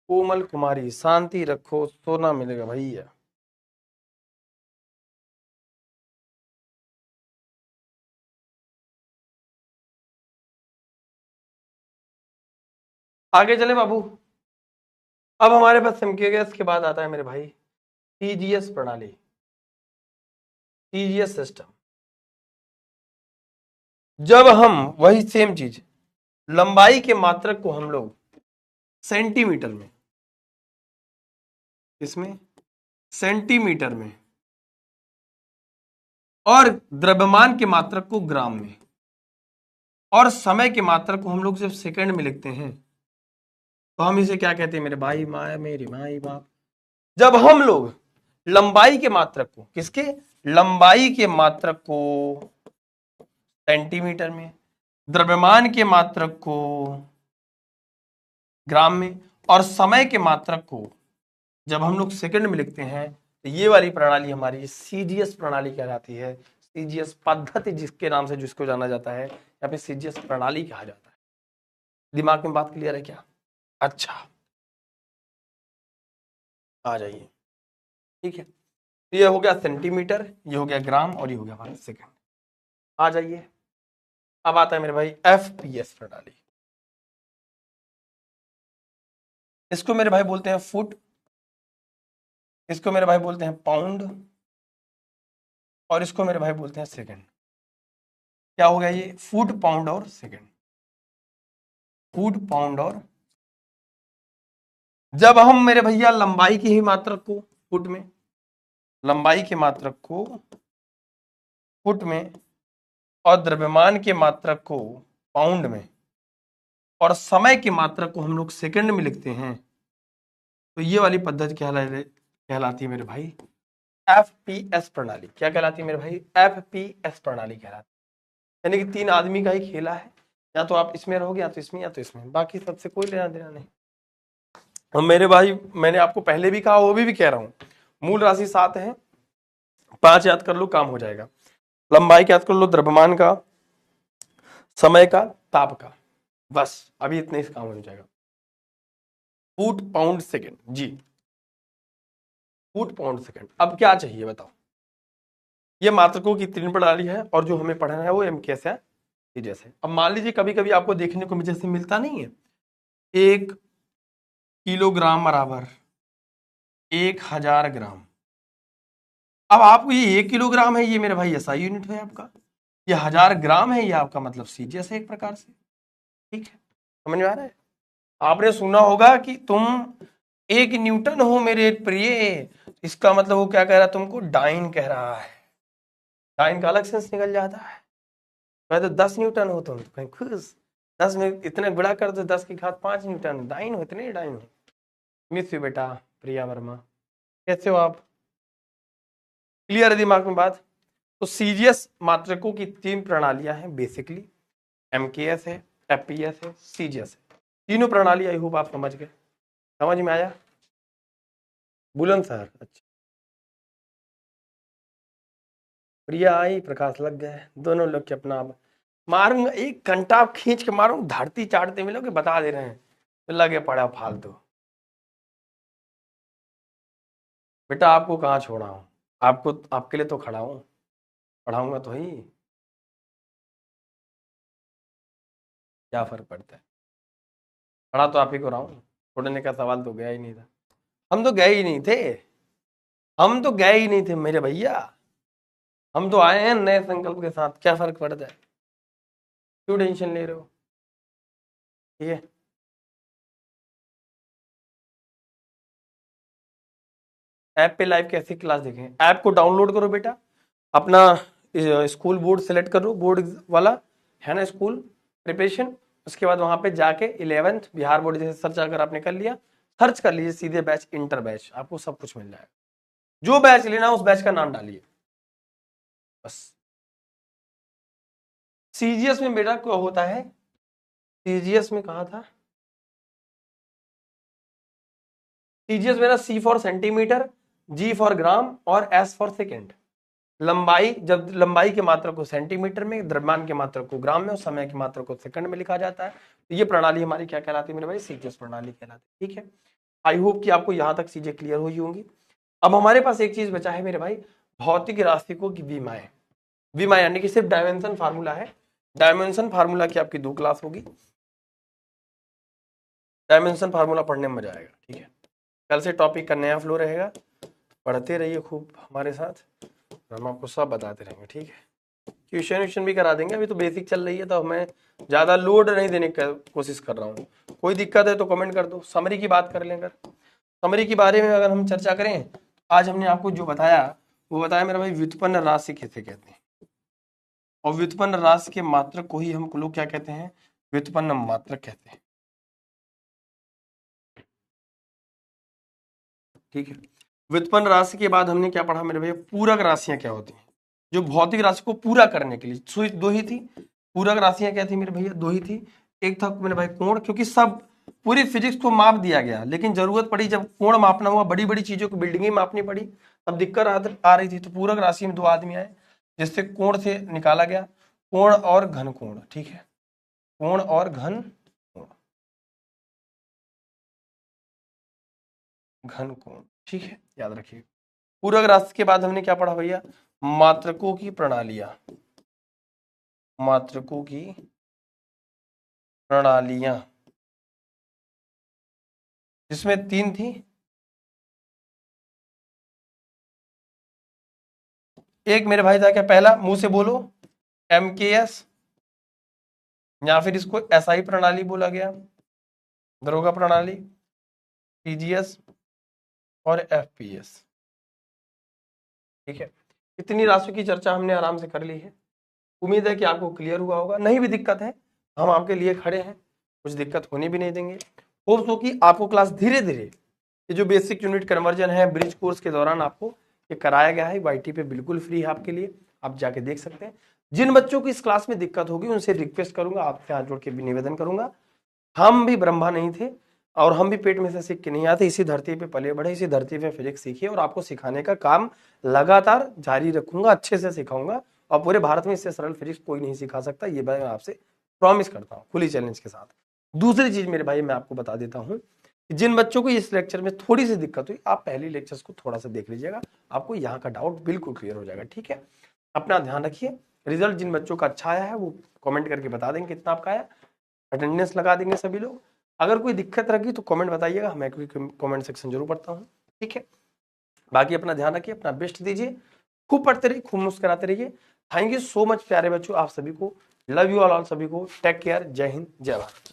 कोमल कुमारी, शांति रखो सोना मिलेगा भैया। आगे चले बाबू। अब हमारे पास एमकेएस के बाद आता है मेरे भाई सीजीएस प्रणाली, सीजीएस सिस्टम। जब हम वही सेम चीज, लंबाई के मात्रक को हम लोग सेंटीमीटर में, इसमें सेंटीमीटर में, और द्रव्यमान के मात्रक को ग्राम में, और समय के मात्रक को हम लोग जब सेकंड में लिखते हैं तो हम इसे क्या कहते हैं मेरे भाई, माया मेरी माई बाप। जब हम लोग लंबाई के मात्रक को, किसके, लंबाई के मात्रक को सेंटीमीटर में, द्रव्यमान के मात्रक को ग्राम में, और समय के मात्रक को जब हम लोग सेकंड में लिखते हैं तो ये वाली प्रणाली हमारी सीजीएस प्रणाली कहलाती है। सीजीएस पद्धति जिसके नाम से जिसको जाना जाता है, या फिर सीजीएस प्रणाली कहा जाता है। दिमाग में बात क्लियर है क्या? अच्छा, आ जाइए। ठीक है, ये हो गया सेंटीमीटर, ये हो गया ग्राम, और ये हो गया हमारा सेकंड। आ जाइए, अब आता है मेरे भाई एफपीएस प्रणाली। इसको मेरे भाई बोलते हैं फुट, इसको मेरे भाई बोलते हैं पाउंड, और इसको मेरे भाई बोलते हैं सेकंड। क्या हो गया ये, फुट पाउंड और सेकंड, फुट पाउंड और, जब हम मेरे भैया लंबाई की ही मात्रक को फुट में, लंबाई के मात्रक को फुट में, और द्रव्यमान के मात्रक को पाउंड में, और समय की मात्रक को हम लोग सेकंड में लिखते हैं, तो ये वाली पद्धति कहलाती है मेरे भाई एफपीएस प्रणाली। क्या कहलाती है मेरे भाई, एफपीएस प्रणाली कहलाती है। यानी कि तीन आदमी का ही खेला है, या तो आप इसमें रहोगे, या तो इसमें, या तो इसमें, बाकी सबसे कोई लेना देना नहीं। और मेरे भाई मैंने आपको पहले भी कहा, वो भी कह रहा हूं, मूल राशि 7 है, 5 याद कर लो काम हो जाएगा। लंबाई का याद कर लो, द्रव्यमान का, समय का, ताप का, बस अभी इतने ही काम हो जाएगा। फुट पाउंड सेकेंड, जी फुट पाउंड सेकेंड। अब क्या चाहिए बताओ? ये मात्रकों की तीन प्रणाली है, और जो हमें पढ़ना है वो एमकेएस है, जैसे अब मान लीजिए कभी कभी आपको देखने को जैसे मिलता नहीं है, 1 किलोग्राम बराबर 1000 ग्राम। अब आपको ये 1 किलोग्राम है, ये मेरे भाई एसआई यूनिट है आपका, ये 1000 ग्राम है, ये आपका मतलब सीजीएस है एक प्रकार से। ठीक है, समझ में आ रहा है? आपने सुना होगा कि तुम 1 न्यूटन हो मेरे प्रिय, इसका मतलब वो क्या कह रहा है, तुमको डाइन कह रहा है। डाइन का अलग सेंस निकल जाता है। मैं तो 10 न्यूटन हो तुम, तो कहीं खुश, 10 में इतने गुणा कर दो, 10 की घात 5 न्यूटन, डाइन हो, इतने डाइन हो। मिस यू बेटा प्रिया वर्मा, कैसे हो आप? क्लियर है दिमाग में बात? तो सीजीएस मात्रकों की तीन प्रणालियां हैं बेसिकली, एमकेएस है, एफपीएस है, सीजीएस है। तीनों प्रणाली आई होप आप समझ गए, समझ में आया? बुलंद सर, अच्छा। प्रिया आई, प्रकाश लग गए, दोनों लोग के अपना मारूंगा, 1 घंटा आप खींच के मारूंगा, धरती चाटते मिलोगे, बता दे रहे हैं, तो लगे पड़ा फालतू। बेटा आपको कहाँ छोड़ा हूँ, आपको, आपके लिए तो खड़ा हूँ, पढ़ाऊंगा तो ही, क्या फर्क पड़ता है, पढ़ा तो आप ही को रहा हूँ, छोड़ने का सवाल तो गया ही नहीं था। हम तो गए ही नहीं थे, हम तो गए ही नहीं थे मेरे भैया, हम तो आए हैं नए संकल्प के साथ, क्या फर्क पड़ता है, क्यों टेंशन ले रहे हो? ठीक है, ऐप पे लाइव कैसी क्लास देखें, ऐप को डाउनलोड करो बेटा, अपना स्कूल बोर्ड सेलेक्ट करो, बोर्ड वाला है ना स्कूल प्रिपरेशन, उसके बाद वहां पे जाके 11th बिहार बोर्ड जैसे सर्च अगर आपने कर लिया, सर्च कर लीजिए सीधे बैच, इंटर बैच, आपको सब कुछ मिल जाएगा, जो बैच लेना उस बैच का नाम डालिए बस। सीजीएस में बेटा क्या होता है, सीजीएस में कहा था, सीजीएस मेरा सी फॉर सेंटीमीटर, जी फॉर ग्राम और एस फॉर सेकेंड। लंबाई, जब लंबाई के मात्रा को सेंटीमीटर में, द्रव्यमान के मात्रा को ग्राम में और समय की मात्रा को सेकंड में लिखा जाता है। तो ये प्रणाली हमारी क्या कहलाती है मेरे भाई, सीजीएस प्रणाली कहलाती है। ठीक है, आई होप कि आपको यहां तक चीजें क्लियर हुई होंगी। अब हमारे पास एक चीज बचा है मेरे भाई, भौतिक राशियों की विमाएं। विमा यानी कि सिर्फ डायमेंशन फार्मूला है। डायमेंशन फार्मूला की आपकी 2 क्लास होगी। डायमेंशन फार्मूला पढ़ने में मजा आएगा। ठीक है, कल से टॉपिक का नया फ्लो रहेगा, पढ़ते रहिए खूब हमारे साथ, हम आपको सब बताते रहेंगे। ठीक है, ट्यूशन भी करा देंगे। अभी तो बेसिक चल रही है तो मैं ज्यादा लोड नहीं देने की कोशिश कर रहा हूँ। कोई दिक्कत है तो कमेंट कर दो। समरी की बात कर लें, अगर समरी के बारे में अगर हम चर्चा करें, आज हमने आपको जो बताया वो बताया मेरा भाई, व्युत्पन्न राशि किसे कहते हैं। और व्युत्पन्न राशि के मात्रक को ही हम लोग क्या कहते हैं, व्युत्पन्न मात्रक कहते हैं। ठीक है, व्युत्पन्न राशि के बाद हमने क्या पढ़ा मेरे भैया, पूरक राशियां क्या होती हैं। जो भौतिक राशि को पूरा करने के लिए 2 ही थी। पूरक राशियां क्या थी मेरे भैया, 2 ही थी। एक था मेरे भाई कोण, क्योंकि सब पूरी फिजिक्स को माप दिया गया, लेकिन जरूरत पड़ी जब कोण मापना हुआ, बड़ी बड़ी चीजों को बिल्डिंग मापनी पड़ी, तब दिक्कत आ रही थी। तो पूरक राशि में 2 आदमी आए जिससे कोण से निकाला गया, कोण और घन कोण। ठीक है, कोण और घन कोण, घन कोण। ठीक है, याद रखिए। पूरक राशि के बाद हमने क्या पढ़ा भैया, मात्रकों की प्रणालियां। मात्रकों की प्रणालियां जिसमें 3 थी। एक मेरे भाई था क्या, पहला मुंह से बोलो, MKS, या फिर इसको SI प्रणाली बोला गया, दरोगा प्रणाली, TGS और FPS। ठीक है, इतनी राशियों की चर्चा हमने आराम से कर ली है। उम्मीद है कि आपको क्लियर हुआ होगा। नहीं भी दिक्कत है, हम आपके लिए खड़े हैं, कुछ दिक्कत होने भी नहीं देंगे। होप सो कि आपको क्लास धीरे धीरे, ये जो बेसिक यूनिट कन्वर्जन है ब्रिज कोर्स के दौरान आपको ये कराया गया है, YT पे बिल्कुल फ्री है आपके लिए, आप जाके देख सकते हैं। जिन बच्चों को इस क्लास में दिक्कत होगी उनसे रिक्वेस्ट करूंगा, आपसे हाथ जोड़ के भी निवेदन करूंगा, हम भी ब्रह्मा नहीं थे और हम भी पेट में से सीख के नहीं आते, इसी धरती पे पले बढ़े, इसी धरती पे फिजिक्स सीखिए और आपको सिखाने का काम लगातार जारी रखूंगा, अच्छे से सिखाऊंगा। और पूरे भारत में इससे सरल फिजिक्स कोई नहीं सिखा सकता, ये मैं आपसे प्रॉमिस करता हूँ खुली चैलेंज के साथ। दूसरी चीज मेरे भाई मैं आपको बता देता हूँ, जिन बच्चों को इस लेक्चर में थोड़ी सी दिक्कत हुई, आप पहली लेक्चर्स को थोड़ा सा देख लीजिएगा, आपको यहाँ का डाउट बिल्कुल क्लियर हो जाएगा। ठीक है, अपना ध्यान रखिए। रिजल्ट जिन बच्चों का अच्छा आया है वो कमेंट करके बता देंगे कितना आपका आया, अटेंडेंस लगा देंगे सभी लोग। अगर कोई दिक्कत रही तो कमेंट बताइएगा, मैं कमेंट सेक्शन जरूर पढ़ता हूँ। ठीक है, बाकी अपना ध्यान रखिए, अपना बेस्ट दीजिए, खूब पढ़ते रहिए, खूब मुस्कुराते रहिए। थैंक यू सो मच प्यारे बच्चों, आप सभी को लव यू ऑल, सभी को टेक केयर, जय हिंद जय भारत।